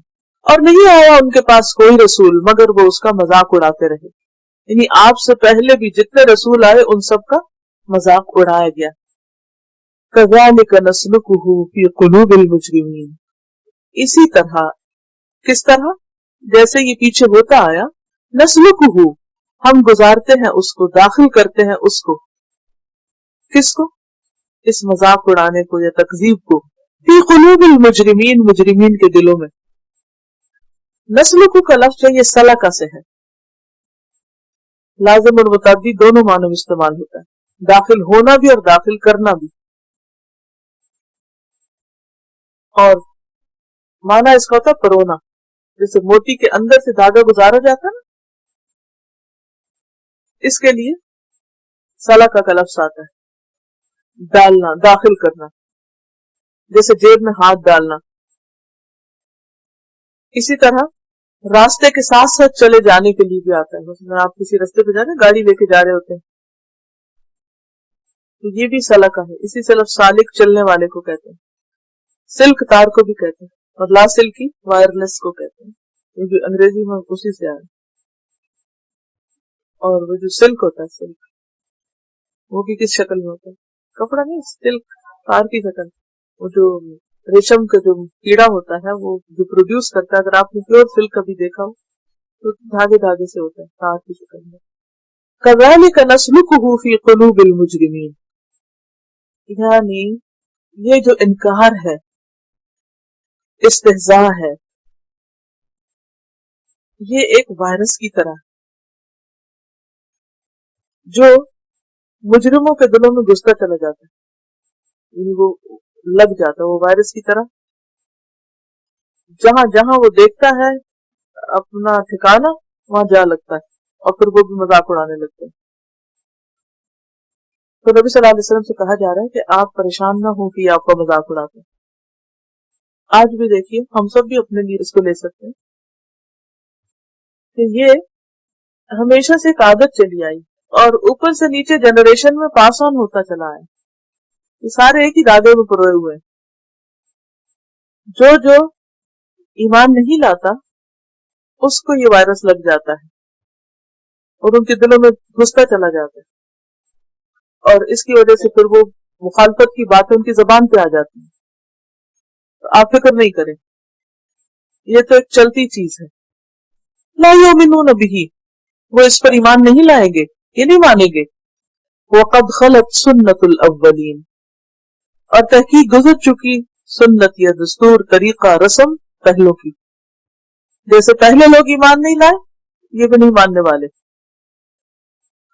S1: اور نہیں آیا ان کے پاس کوئی رسول مگر وہ اس کا مذاق اڑاتے رہے، یعنی آپ سے پہلے بھی جتنے رسول آئے ان سب کا مذاق اڑایا گیا۔ كَذَلِكَ نَسْلُكُهُ فِي قُلُوبِ الْمُجْرِمِينَ، اسی طرح، کس طرح؟ جیسے یہ پیچھے ہوتا آیا، نسلکہ، ہم گزارتے ہیں اس کو، داخل کرتے ہیں اس کو، کس کو؟ اس مذاق اڑانے کو یا تکذیب کو، فی قلوب المجرمین، مجرمین کے دلوں میں۔ نسلکہ کا لفظ ہے یہ سلکہ سے ہے، لازم اور متعدی دونوں معنوں میں استعمال ہوتا ہے، داخل ہونا بھی اور داخل کرنا بھی، اور معنی اس کا ہوتا ہے پرونا، جیسے موتی کے اندر سے دھاگا گزارا جاتا ہے نا، اس کے لیے سلکہ کا لفظ آتا ہے، ڈالنا، داخل کرنا، جیسے جیب میں ہاتھ ڈالنا۔ اسی طرح راستے کے ساتھ ساتھ چلے جانے کے لیے بھی آتا ہے، مثلا آپ کسی راستے پہ جا رہے ہیں، گاڑی لے کے جا رہے ہوتے ہیں تو یہ بھی سلکہ ہے، اسی سے لفظ سالک، چلنے والے کو کہتے ہیں، سلک تار کو بھی کہتے ہیں، اور لا سلکی وائرلیس کو کہتے ہیں، یہ بھی انگریزی میں اسی سے آیا۔ اور وہ جو سلک ہوتا ہے، سلک وہ بھی کس شکل میں ہوتا ہے؟ کپڑا نہیں، سلک تار کی شکل، وہ جو ریشم کا جو کیڑا ہوتا ہے وہ جو پروڈیوس کرتا ہے، اگر آپ نے پیور سلک کبھی دیکھا ہو تو دھاگے دھاگے سے ہوتا ہے، تار کی شکل میں۔ كَذَلِكَ نَسْلُكُهُ فِي قُلُوبِ الْمُجْرِمِينَ، یعنی یہ جو انکار ہے، استہزاء ہے، یہ ایک وائرس کی طرح جو مجرموں کے دلوں میں گھستا چلا جاتا ہے، یعنی وہ لگ جاتا ہے، وہ وائرس کی طرح جہاں جہاں وہ دیکھتا ہے اپنا ٹھکانہ وہاں جا لگتا ہے، اور پھر وہ بھی مذاق اڑانے لگتا ہے۔ تو نبی صلی اللہ علیہ وسلم سے کہا جا رہا ہے کہ آپ پریشان نہ ہوں کہ یہ آپ کا مذاق اڑاتے ہیں۔ آج بھی دیکھیے ہم سب بھی اپنے لیے اس کو لے سکتے ہیں کہ یہ ہمیشہ سے ایک عادت چلی آئی اور اوپر سے نیچے جنریشن میں پاس آن ہوتا چلا ہے. یہ سارے ایک ہی دھاگے میں پروئے ہوئے ہیں. جو ایمان نہیں لاتا اس کو یہ وائرس لگ جاتا ہے اور ان کے دلوں میں گھستا چلا جاتا ہے, اور اس کی وجہ سے پھر وہ مخالفت کی باتیں ان کی زبان پہ آ جاتی ہیں. تو آپ فکر نہیں کریں, یہ تو ایک چلتی چیز ہے. لا یؤمنون بہ, وہ اس پر ایمان نہیں لائیں گے, یہ نہیں مانیں گے. وقد خلت سنت الاولین, اور تحقیق گزر چکی سنت یا دستور, طریقہ, رسم پہلوں کی. جیسے پہلے لوگ ایمان نہیں لائے, یہ بھی نہیں ماننے والے.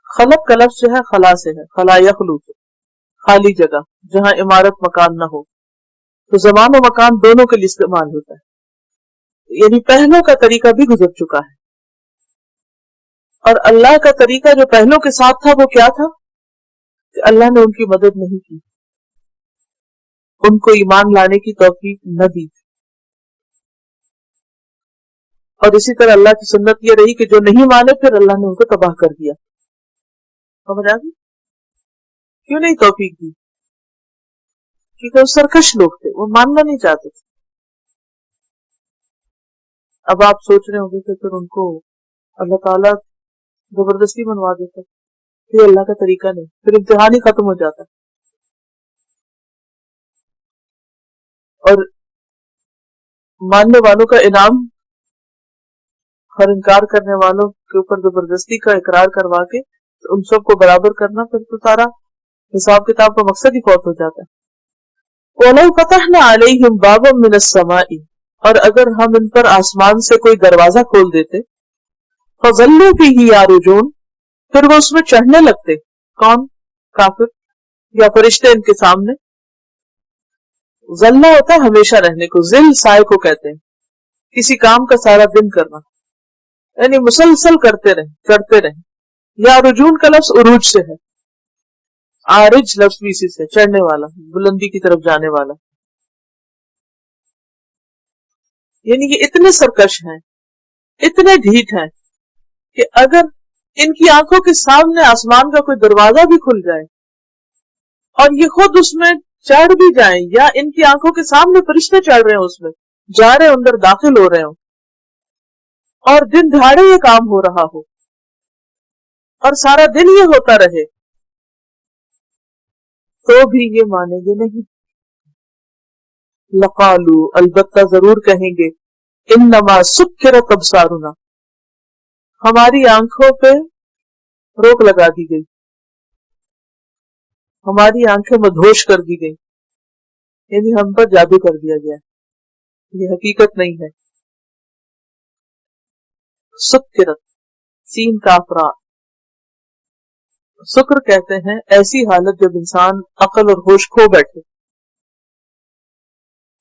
S1: خلق کا لفظ جو ہے خلا سے ہے, خلا یخلو, خالی جگہ جہاں عمارت مکان نہ ہو, تو زمان و مکان دونوں کے لیے استعمال ہوتا ہے. یعنی پہلوں کا طریقہ بھی گزر چکا ہے. اور اللہ کا طریقہ جو پہلوں کے ساتھ تھا وہ کیا تھا کہ اللہ نے ان کی مدد نہیں کی, ان کو ایمان لانے کی توفیق نہ دی. اور اسی طرح اللہ کی سنت یہ رہی کہ جو نہیں مانے پھر اللہ نے ان کو تباہ کر دیا. سمجھ آ گئی؟ کیوں نہیں توفیق دی؟ کیونکہ وہ سرکش لوگ تھے, وہ ماننا نہیں چاہتے تھے. اب آپ سوچ رہے ہوں گے کہ پھر ان کو اللہ تعالیٰ زبردستی منوا دیتا, یہ اللہ کا طریقہ نہیں, پھر امتحان ہی ختم ہو جاتا. اور ماننے والوں کا انعام اور انکار کرنے والوں کے اوپر زبردستی کا اقرار کروا کے ان سب کو برابر کرنا, پھر تو سارا حساب کتاب کا مقصد ہی فوت ہو جاتا ہے. وَلَوْ فَتَحْنَا عَلَيْهِمْ بَابًا مِّنَ السَّمَاءِ, اور اگر ہم ان پر آسمان سے کوئی دروازہ کھول دیتے, فَظَلُّوا فِيهِ يَعْرُجُونَ, پھر وہ اس میں چڑھنے لگتے. کون؟ کافر یا فرشتے ان کے سامنے. ظلہ ہوتا ہے ہمیشہ رہنے کو, ذل سائے کو کہتے ہیں, کسی کام کا سارا دن کرنا, یعنی مسلسل کرتے رہیں. یا رجون کا لفظ عروج سے ہے, عارج لفظ بھی اسی سے, چڑھنے والا, بلندی کی طرف جانے والا. یعنی یہ اتنے سرکش ہیں, اتنے ڈھیٹ ہیں کہ اگر ان کی آنکھوں کے سامنے آسمان کا کوئی دروازہ بھی کھل جائے اور یہ خود اس میں چڑھ بھی جائیں, یا ان کی آنکھوں کے سامنے فرشتے چڑھ رہے ہیں, اس میں جا رہے ہیں, اندر داخل ہو رہے ہوں, اور دن دہاڑے یہ کام ہو رہا ہو اور سارا دن یہ ہوتا رہے, تو بھی یہ مانیں گے نہیں. لقالو, البتہ ضرور کہیں گے, انما سکرت ابصارنا, ہماری آنکھوں پہ روک لگا دی گئی, ہماری آنکھیں مدہوش کر دی گئی, یعنی ہم پر جادو کر دیا گیا, یہ حقیقت نہیں ہے. سکرت, سین کاف را. سکر کہتے ہیں ایسی حالت جب انسان عقل اور ہوش کھو بیٹھے.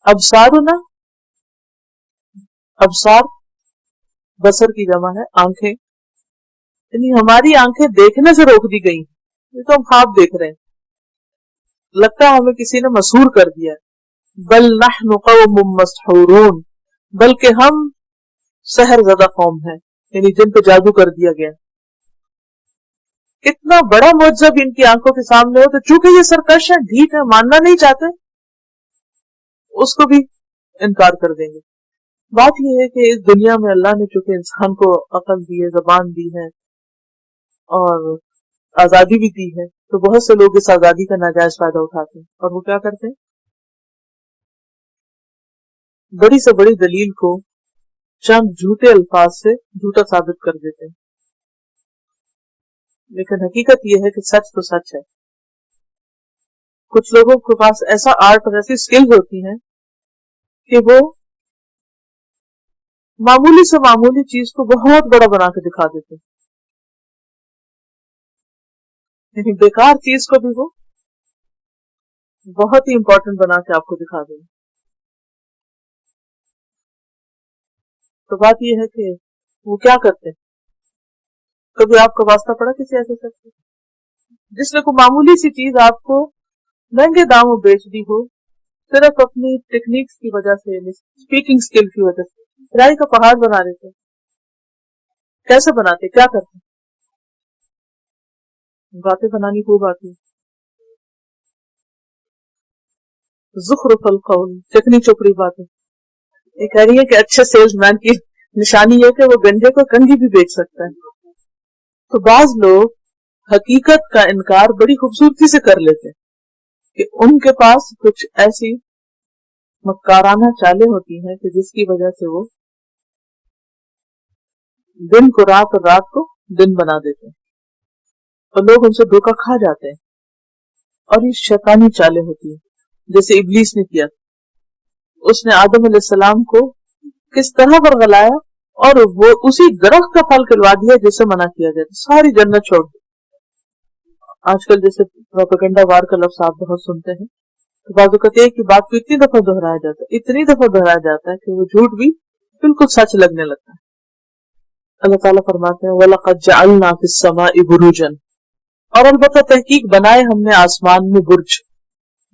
S1: ابصارنا, ابصار بصر کی جمع ہے, آنکھیں, یعنی ہماری آنکھیں دیکھنے سے روک دی گئی. یہ تو ہم خواب دیکھ رہے ہیں, لگتا ہے ہمیں کسی نے مسحور کر دیا ہے. بل نحن قوم مسحورون, بلکہ ہم سحر زدہ قوم ہیں, یعنی جن پہ جادو کر دیا گیا. اتنا بڑا معجزہ بھی ان کی آنکھوں کے سامنے ہو تو چونکہ یہ سرکش ہیں, ڈھیٹ ہیں, ماننا نہیں چاہتے, اس کو بھی انکار کر دیں گے. بات یہ ہے کہ اس دنیا میں اللہ نے چونکہ انسان کو عقل دی ہے, زبان دی ہے اور آزادی بھی دی ہے, تو بہت سے لوگ اس آزادی کا ناجائز فائدہ اٹھاتے ہیں. اور وہ کیا کرتے ہیں, بڑی سے بڑی دلیل کو چند جھوٹے الفاظ سے جھوٹا ثابت کر دیتے ہیں. لیکن حقیقت یہ ہے کہ سچ تو سچ ہے. کچھ لوگوں کے پاس ایسا آرٹ اور ایسی سکلز ہوتی ہیں کہ وہ معمولی سے معمولی چیز کو بہت بڑا بنا کے دکھا دیتے ہیں, یعنی بیکار چیز کو بھی وہ بہت ہی امپورٹنٹ بنا کے آپ کو دکھا دیں. تو بات یہ ہے کہ وہ کیا کرتے ہیں. کبھی آپ کا واسطہ پڑا کسی ایسے شخص سے جس نے کوئی معمولی سی چیز آپ کو مہنگے داموں بیچ دی ہو, صرف اپنی ٹیکنیکس کی وجہ سے, اسپیکنگ اسکل کی وجہ سے رائی کا پہاڑ بنا دیتے. کیسے بناتے, کیا کرتے؟ باتیں بنانی خوب آتی ہے. زخرف القول, چکنی چوپڑی باتیں. یہ کہہ رہی ہے کہ اچھے سیلز مین کی نشانی یہ کہ وہ گنجے کو کنگھی بھی بیچ سکتا ہے. تو بعض لوگ حقیقت کا انکار بڑی خوبصورتی سے کر لیتے کہ ان کے پاس کچھ ایسی مکارانہ چالیں ہوتی ہیں کہ جس کی وجہ سے وہ دن کو رات اور رات کو دن بنا دیتے ہیں اور لوگ ان سے دھوکا کھا جاتے ہیں. اور یہ شیطانی چالیں ہوتی ہیں, جیسے ابلیس نے کیا. اس نے آدم علیہ السلام کو کس طرح برگلایا اور وہ اسی درخت کا پھل کھلوا دیا جس سے منع کیا گیا تھا, ساری جنت چھوڑ دی. آج کل جیسے پروپیگنڈا وار کا لفظ آپ بہت سنتے ہیں, تو بعض اوقات ایک ہی بات کو اتنی دفعہ دہرایا جاتا ہے, اتنی دفعہ دہرایا جاتا ہے کہ وہ جھوٹ بھی بالکل سچ لگنے لگتا ہے. اللہ تعالیٰ فرماتے ہیں وَلَقَدْ جَعَلْنَا فِي السَّمَاءِ بُرُوجًا, اور البتہ تحقیق بنائے ہم نے آسمان میں برج.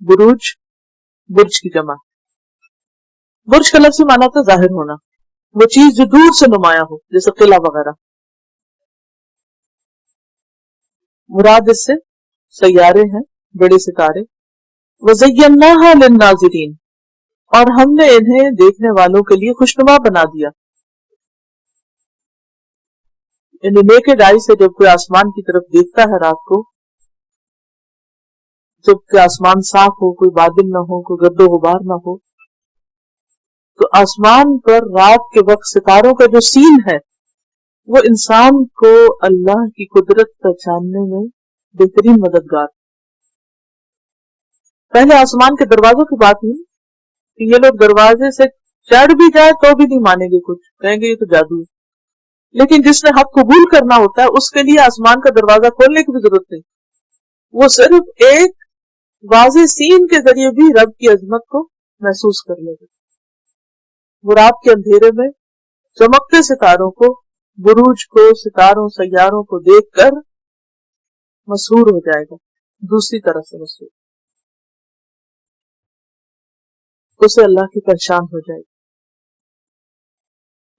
S1: بروج برج کی جمع. برج کا لفظ معنی ہوتا ہے ظاہر ہونا, وہ چیز جو دور سے نمایاں ہو, جیسے قلعہ وغیرہ. مراد اس سے سیارے ہیں, بڑے ستارے. وَزَيَّنَّاهَا لِلنَّاظِرِينَ, اور ہم نے انہیں دیکھنے والوں کے لیے خوشنما بنا دیا. یعنی نیکڈ آئی سے جب کوئی آسمان کی طرف دیکھتا ہے رات کو, جب کہ آسمان صاف ہو, کوئی بادل نہ ہو, کوئی گرد و غبار نہ ہو, تو آسمان پر رات کے وقت ستاروں کا جو سین ہے وہ انسان کو اللہ کی قدرت پہچاننے میں بہترین مددگار. پہلے آسمان کے دروازوں کی بات نہیں کہ یہ لوگ دروازے سے چڑھ بھی جائے تو بھی نہیں مانیں گے, کچھ کہیں گے یہ تو جادو ہے. لیکن جس نے حق قبول کرنا ہوتا ہے اس کے لیے آسمان کا دروازہ کھولنے کی بھی ضرورت نہیں, وہ صرف ایک واضح سین کے ذریعے بھی رب کی عظمت کو محسوس کر لے گا. وہ رات کے اندھیرے میں چمکتے ستاروں کو, بروج کو, ستاروں سیاروں کو دیکھ کر مسحور ہو جائے گا, دوسری طرح سے مسحور, اسے اللہ کی پہچان ہو جائے گی.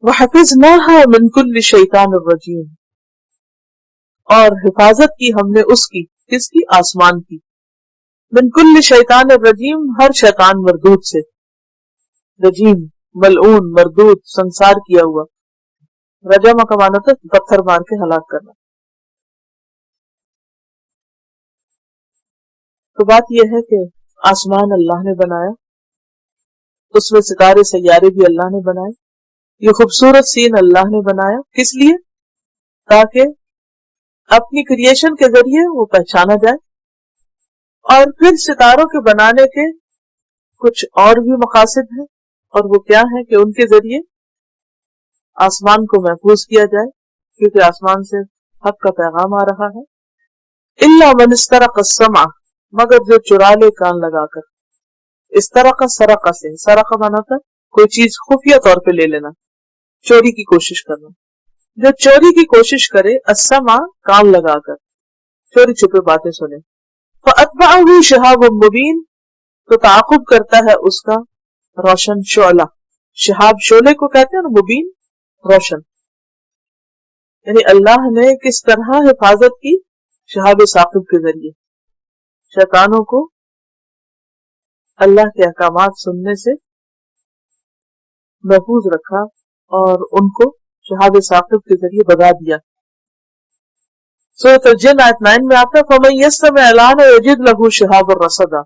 S1: وَحَفِظْنَاهَا مِنْ كُلِّ شَيْطَانٍ الرَّجِيمٍ, اور حفاظت کی ہم نے اس کی, کس کی؟ آسمان کی. من کل شیطان الرجیم, ہر شیطان مردود سے. رجیم ملعون, مردود, سنسار کیا ہوا. رجم کا معنی تھا پتھر مار کے ہلاک کرنا. تو بات یہ ہے کہ آسمان اللہ نے بنایا, اس میں ستارے سیارے بھی اللہ نے بنائے, یہ خوبصورت سین اللہ نے بنایا. کس لیے؟ تاکہ اپنی کریشن کے ذریعے وہ پہچانا جائے. اور پھر ستاروں کے بنانے کے کچھ اور بھی مقاصد ہیں, اور وہ کیا ہے کہ ان کے ذریعے آسمان کو محفوظ کیا جائے, کیونکہ آسمان سے حق کا پیغام آ رہا ہے. اِلَّا مَنِ اسْتَرَقَ السَّمْعَ, مگر جو چرا لے کان لگا کر. استرق سرق سے, سرق مانا تھا کوئی چیز خفیہ طور پہ لے لینا, چوری کی کوشش کرنا. جو چوری کی کوشش کرے, السمع کان لگا کر, چوری چھپے باتیں سنے. فَأَتْبَعَهُ شِهَابٌ مُبِينٌ, تو تعاقب کرتا ہے اس کا روشن شعلہ. شہاب شعلے کو کہتے ہیں نا, مبین روشن. یعنی اللہ نے کس طرح حفاظت کی شہاب ثاقب کے ذریعے, شیطانوں کو اللہ کے احکامات سننے سے محفوظ رکھا اور ان کو شہاب ثاقب کے ذریعے بگا دیا. سورۃ الجن آیت 9 میں آتا ہے فَمَن يَسْتَمِعِ الْآنَ يَجِدْ لَهُ شِهَابًا رَصَدًا.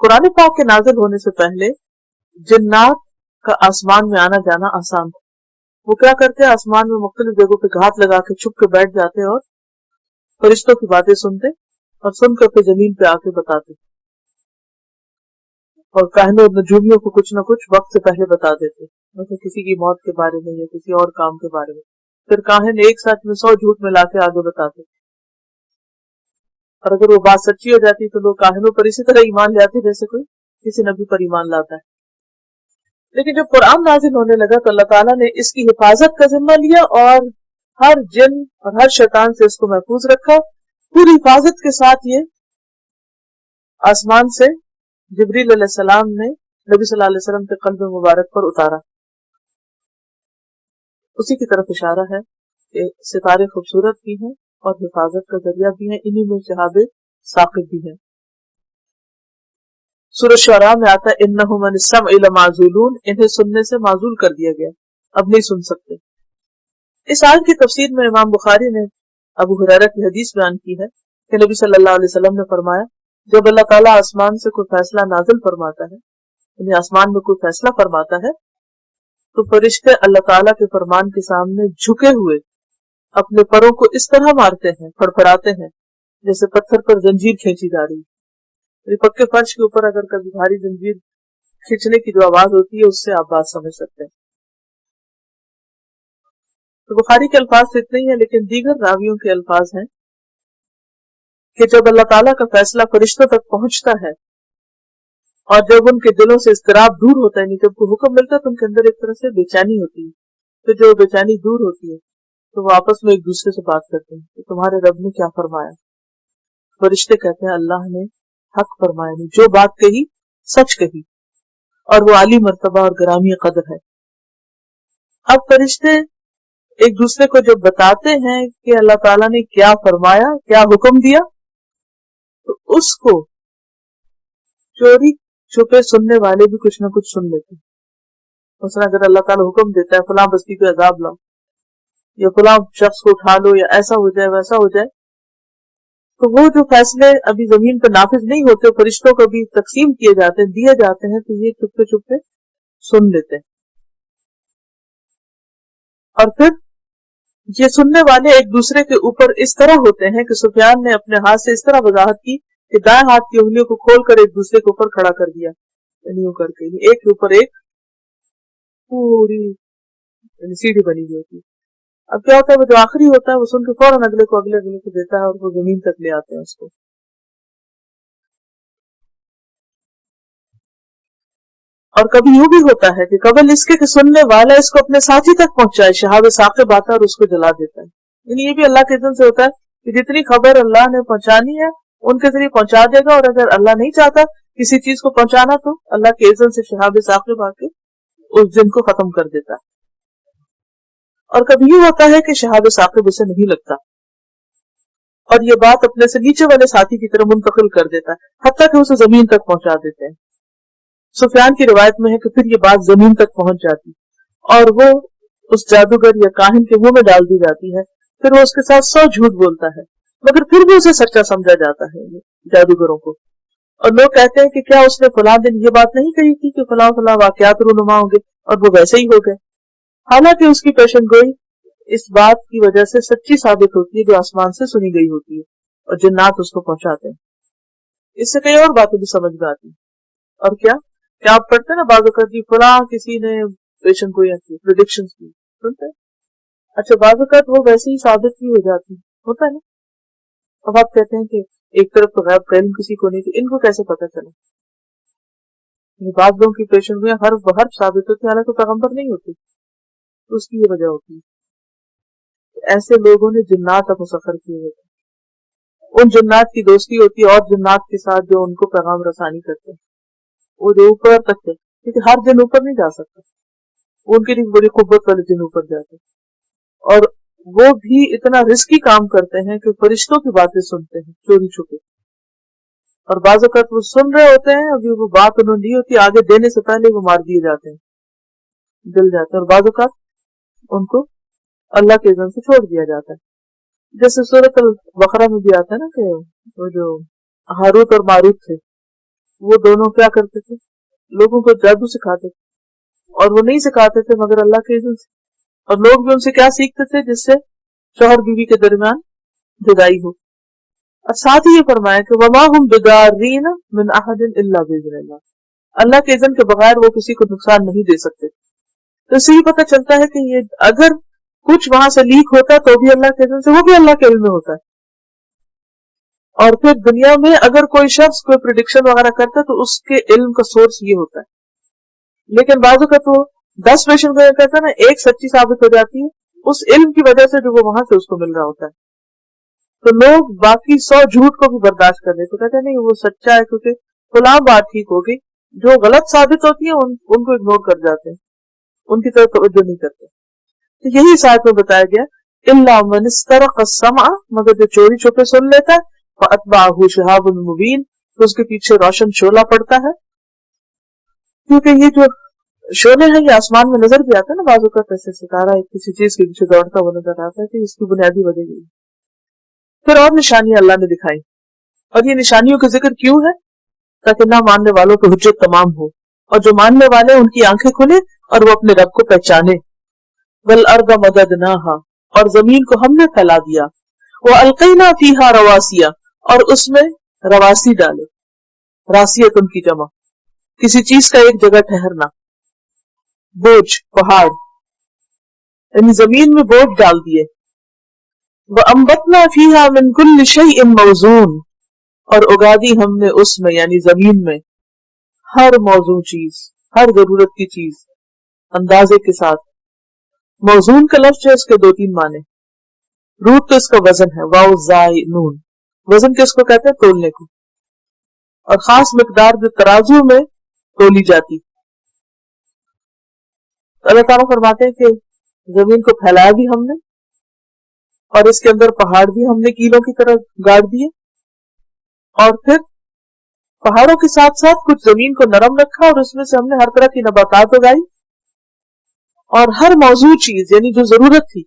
S1: قرآن پاک کے نازل ہونے سے پہلے جنات کا آسمان میں آنا جانا آسان تھا. وہ کیا کرتے, آسمان میں مختلف جگہوں پہ گھات لگا کے چھپ کے بیٹھ جاتے اور فرشتوں کی باتیں سنتے, اور سن کر پھر زمین پہ آ کے بتاتے, اور کاہنوں اور نجومیوں کو کچھ نہ کچھ وقت سے پہلے بتا دیتے, مثلا کسی کی موت کے بارے میں یا کسی اور کام کے بارے میں. پھر کاہن ایک ساتھ میں 100 جھوٹ ملا کے آگے بتاتے, اور اگر وہ بات سچی ہو جاتی تو لوگ کاہنوں پر اسی طرح ایمان لاتے جیسے کوئی کسی نبی پر ایمان لاتا ہے. لیکن جب قرآن نازل ہونے لگا تو اللہ تعالیٰ نے اس کی حفاظت کا ذمہ لیا اور ہر جن اور ہر شیطان سے اس کو محفوظ رکھا. پوری حفاظت کے ساتھ یہ آسمان سے جبریل علیہ السلام نے نبی صلی اللہ علیہ وسلم کے قلب مبارک پر اتارا. اسی کی طرف اشارہ ہے کہ ستارے خوبصورت بھی ہیں اور حفاظت کا ذریعہ بھی ہیں، انہی میں شہاب ثاقب بھی ہیں۔ سورۃ شعراء میں آتا ہے انہم عن السمع لمعزولون، انہیں سننے سے معزول کر دیا گیا، اب نہیں سن سکتے۔ اس آیت کی تفسیر میں امام بخاری نے ابو ہریرہ کی حدیث بیان کی ہے کہ نبی صلی اللہ علیہ وسلم نے فرمایا جب اللہ تعالیٰ آسمان سے کوئی فیصلہ نازل فرماتا ہے، یعنی آسمان میں کوئی فیصلہ فرماتا ہے، تو فرشتے اللہ تعالیٰ کے فرمان کے سامنے جھکے ہوئے اپنے پروں کو اس طرح مارتے ہیں، پھڑپھڑاتے ہیں جیسے پتھر پر زنجیر کھینچی جا رہی ہے۔ پکے فرش کے اوپر اگر کبھی بھاری زنجیر کھینچنے کی جو آواز ہوتی ہے اس سے آپ بات سمجھ سکتے ہیں۔ تو بخاری کے الفاظ تو اتنے ہی ہیں، لیکن دیگر راویوں کے الفاظ ہیں کہ جب اللہ تعالیٰ کا فیصلہ فرشتوں تک پہنچتا ہے اور جب ان کے دلوں سے اضطراب دور ہوتا ہے، یعنی جب کوئی حکم ملتا ہے تو ان کے اندر ایک طرح سے بے چینی ہوتی ہے، تو جو بے چینی دور ہوتی ہے تو وہ آپس میں ایک دوسرے سے بات کرتے ہیں کہ تمہارے رب نے کیا فرمایا؟ فرشتے کہتے ہیں اللہ نے حق فرمایا، نہیں جو بات کہی سچ کہی، اور وہ عالی مرتبہ اور گرامی قدر ہے۔ اب فرشتے ایک دوسرے کو جب بتاتے ہیں کہ اللہ تعالیٰ نے کیا فرمایا، کیا حکم دیا، تو اس کو چوری چھپے سننے والے بھی کچھ نہ کچھ سن لیتے ہیں۔ مثلا اگر اللہ تعالیٰ حکم دیتا ہے فلاں بستی پہ عذاب لاؤ، یا فلاں شخص کو اٹھا لو، یا ایسا ہو جائے ویسا ہو جائے، تو وہ جو فیصلے ابھی زمین پہ نافذ نہیں ہوتے فرشتوں کو بھی تقسیم کیے جاتے ہیں، دیے جاتے ہیں، تو یہ چھپے چھپے سن لیتے ہیں۔ اور پھر یہ سننے والے ایک دوسرے کے اوپر اس طرح ہوتے ہیں کہ سفیان نے اپنے ہاتھ سے اس طرح وضاحت کی کہ دائیں ہاتھ کی انگلیوں کو کھول کر ایک دوسرے کے اوپر کھڑا کر دیا، یعنی کر کے ایک کے اوپر ایک پوری سیڑھی بنی ہوئی ہوتی ہے۔ اب کیا ہوتا ہے وہ جو آخری ہوتا ہے وہ سن کے فوراً اگلے کو دیتا ہے اور وہ زمین تک لے آتے ہیں اس کو۔ اور کبھی یوں بھی ہوتا ہے کہ قبل اس کے کہ سننے والا اس کو اپنے ساتھی تک پہنچائے، شہاب ثاقب آتا ہے اور اس کو جلا دیتا ہے۔ یعنی یہ بھی اللہ کے اذن سے ہوتا ہے کہ جتنی خبر اللہ نے پہنچانی ہے ان کے ذریعے پہنچا دے گا، اور اگر اللہ نہیں چاہتا کسی چیز کو پہنچانا تو اللہ کے اذن سے شہاب ثاقب آ کے اس دن کو ختم کر دیتا ہے۔ اور کبھی یوں ہوتا ہے کہ شہاب ثاقب اسے نہیں لگتا اور یہ بات اپنے سے نیچے والے ساتھی کی طرف منتقل کر دیتا ہے، حتیٰ کہ اسے زمین تک پہنچا دیتے ہیں۔ سفیان کی روایت میں ہے کہ پھر یہ بات زمین تک پہنچ جاتی اور وہ اس جادوگر یا کاہن کے منہ میں ڈال دی جاتی ہے، پھر وہ اس کے ساتھ 100 جھوٹ بولتا ہے، مگر پھر بھی اسے سچا سمجھا جاتا ہے جادوگروں کو۔ اور لوگ کہتے ہیں کہ کیا اس نے فلاں دن یہ بات نہیں کہی تھی کہ فلاں فلاں واقعات رونما ہوں گے، اور وہ ویسے ہی ہو گئے، حالانکہ اس کی پیشن گوئی اس بات کی وجہ سے سچی ثابت ہوتی ہے جو آسمان سے سنی گئی ہوتی ہے، اور جنات اس کو پہنچاتے ہیں۔ اس سے کئی اور باتیں بھی سمجھ میں آتی ہیں۔ اور کیا آپ پڑھتے ہیں نا بعض اوقات کی فلاں کسی نے پیشن گوئیاں کی، پریڈکشنز کی، سنتے ہیں؟ اچھا بعض اوقات وہ ویسے ہی ثابت بھی ہو جاتی ہوتا ہے نا۔ اب آپ کہتے ہیں کہ ایک طرف تو غیب کا علم کسی کو نہیں، تو ان کو کیسے پتہ چلا؟ بعض لوگوں کی پیشن گوئیاں ہر ثابت ہوتی، حالانکہ پیغمبر نہیں ہوتی، تو اس کی یہ وجہ ہوتی ہے ایسے لوگوں نے جنات اب مسخر کیے ہوتے، ان جنات کی دوستی ہوتی ہے اور جنات کے ساتھ جو ان کو پیغام رسانی کرتے ہیں، وہ جو اوپر تک ہے، کیونکہ ہر جن اوپر نہیں جا سکتا، ان کے لیے بڑی قوت والے جن اوپر جاتے، اور وہ بھی اتنا رسکی کام کرتے ہیں کہ فرشتوں کی باتیں سنتے ہیں چوری چھپے، اور بعض اوقات وہ سن رہے ہوتے ہیں، ابھی وہ بات انہوں نے دی ہوتی آگے دینے سے پہلے وہ مار دیے جاتے ہیں، جل جاتے ہیں، اور بعض اوقات ان کو اللہ کے اذن سے چھوڑ دیا جاتا ہے۔ جیسے سورۃ البقرہ میں بھی آتا ہے نا کہ وہ جو ہاروت اور ماروت تھے، وہ دونوں کیا کرتے تھے؟ لوگوں کو جادو سکھاتے تھے، اور وہ نہیں سکھاتے تھے مگر اللہ کے اذن سے، اور لوگ بھی ان سے کیا سیکھتے تھے؟ جس سے شوہر بیوی کے درمیان جدائی ہو۔ اور ساتھ ہی یہ فرمایا کہ وَمَا هُمْ بِضَارِّينَ مِنْ أَحَدٍ إِلَّا بِإِذْنِ اللَّهِ، اللہ کے اذن کے بغیر وہ کسی کو نقصان نہیں دے سکتے۔ تو اس سے یہ پتہ چلتا ہے کہ یہ اگر کچھ وہاں سے لیک ہوتا ہے تو بھی اللہ کے اذن سے، وہ بھی اللہ کے علم میں ہوتا ہے۔ اور پھر دنیا میں اگر کوئی شخص کوئی پریڈکشن وغیرہ کرتا ہے تو اس کے علم کا سورس یہ ہوتا ہے، لیکن بعضوں کا تو 10 پیشن گوئیاں کرتا ہے نا، ایک سچی ثابت ہو جاتی ہے اس علم کی وجہ سے جو وہ وہاں سے اس کو مل رہا ہوتا ہے، تو لوگ باقی 100 جھوٹ کو بھی برداشت کر لیتے، کہتے ہیں نہیں وہ سچا ہے کیونکہ فلاں بات ٹھیک ہوگی، جو غلط ثابت ہوتی ہے ان کو اگنور کر جاتے ہیں، ان کی طرف توجہ نہیں کرتے۔ تو یہی ساتھ میں بتایا گیا الا من استرق السمع، مگر جو چوری چھپے سن لیتا ہے فاتبعه شهاب مبین، تو اس کے پیچھے روشن شعلہ پڑتا ہے. کیونکہ یہ جو شعلے ہیں یہ آسمان میں نظر بھی آتا ہے نا، بعض اوقات ایسے ستارہ ایک کسی چیز کے پیچھے دوڑتا ہوا نظر آتا ہے، کہ اس کی بنیادی وجہ یہی. پھر اور نشانیاں اللہ نے دکھائی، اور یہ نشانیوں کا ذکر کیوں ہے؟ تاکہ نہ ماننے والوں کو حجت تمام ہو، اور جو ماننے والے ان کی آنکھیں کھلے اور وہ اپنے رب کو پہچانے. والارض مددناها، اور زمین کو ہم نے پھیلا دیا. والقینا فیہا رواسیا، اور اس میں رواسی ڈالے. راسیت ان کی جمع، کسی چیز کا ایک جگہ ٹھہرنا. بوجھ، پہاڑ، یعنی زمین میں بوجھ ڈال دیے. وَأَنبَتْنَا فِيهَا مِن كُلِّ شَيْءٍ مَوْزُونٍ، اور اگا دی ہم نے اس میں یعنی زمین میں ہر موزوں چیز، ہر ضرورت کی چیز اندازے کے ساتھ. موزون کا لفظ ہے، اس کے 2-3 معنی. روٹ تو اس کا وزن ہے، واو زائی نون. وزن کس کو کہتے ہیں؟ تولنے کو، اور خاص مقدار جو ترازو میں تولی جاتی. اللہ تعالیٰ فرماتے ہیں کہ زمین کو پھیلایا بھی ہم نے، اور اس کے اندر پہاڑ بھی ہم نے کیلوں کی طرح گاڑ دیے، اور پھر پہاڑوں کے ساتھ ساتھ کچھ زمین کو نرم رکھا، اور اس میں سے ہم نے ہر طرح کی نباتات اگائی. اور ہر موضوع چیز یعنی جو ضرورت تھی.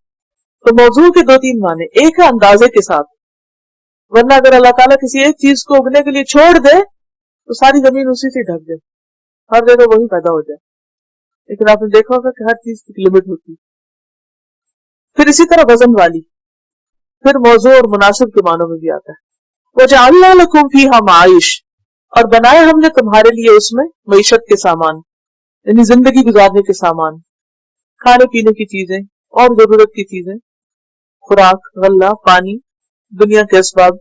S1: تو موضوع کے 2-3 معنی. ایک ہے اندازے کے ساتھ، ورنہ اگر اللہ تعالیٰ کسی ایک چیز کو اگنے کے لیے چھوڑ دے تو ساری زمین اسی سے ڈھک جائے، ہر جگہ وہی پیدا ہو جائے. لیکن آپ نے دیکھا ہوگا کہ ہر چیز کی لمٹ ہوتی. پھر اسی طرح وزن والی، پھر موضوع اور مناسب کے معنوں میں بھی آتا ہے. وَجَعَلْنَا لَكُمْ فِيهَا مَعَائِشَ، اور بنائے ہم نے تمہارے لیے اس میں معیشت کے سامان، یعنی زندگی گزارنے کے سامان، کھانے پینے کی چیزیں اور ضرورت کی چیزیں، خوراک، غلہ، پانی، دنیا کے اسباب.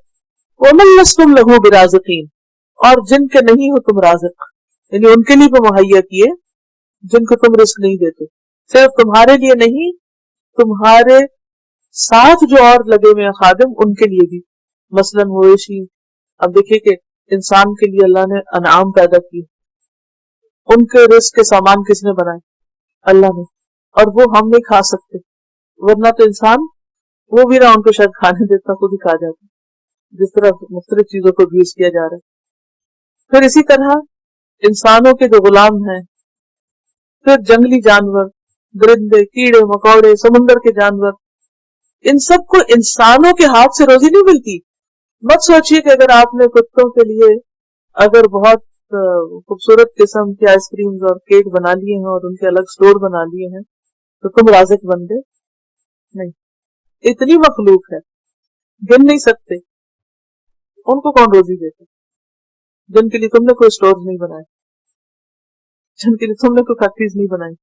S1: وَمَن لَّسْتُمْ لَهُ بِرَازِقِينَ، اور جن کے نہیں ہو تم رازق، یعنی ان کے لیے بھی مہیا کیے جن کو تم رزق نہیں دیتے. صرف تمہارے لیے نہیں، تمہارے ساتھ جو اور لگے ہوئے ہیں خادم، ان کے لیے بھی. مثلاً مویشی، اب دیکھیے کہ انسان کے لیے اللہ نے انعام پیدا کی، ان کے رزق کے سامان کس نے بنائے؟ اللہ نے. اور وہ ہم نہیں کھا سکتے، ورنہ تو انسان وہ بھی نہ ان کو شاید کھانے دیتا، خود ہی کھا جاتا، جس طرح مختلف چیزوں کو یوز کیا جا رہا ہے. پھر اسی طرح انسانوں کے جو غلام ہیں، پھر جنگلی جانور، درندے، کیڑے مکوڑے، سمندر کے جانور، ان سب کو انسانوں کے ہاتھ سے روزی نہیں ملتی. مت سوچئے کہ اگر آپ نے کتوں کے لیے اگر بہت خوبصورت قسم کے آئس کریمز اور کیک بنا لیے ہیں اور ان کے الگ سٹور بنا لیے ہیں تو تم رازق بن گئے. نہیں، اتنی مخلوق ہے گن نہیں سکتے، ان کو کون روزی دیتا جن کے لیے تم نے کوئی سٹور نہیں بنائے، جن کے لیے تم نے کوئی فیکٹریز نہیں بنائی.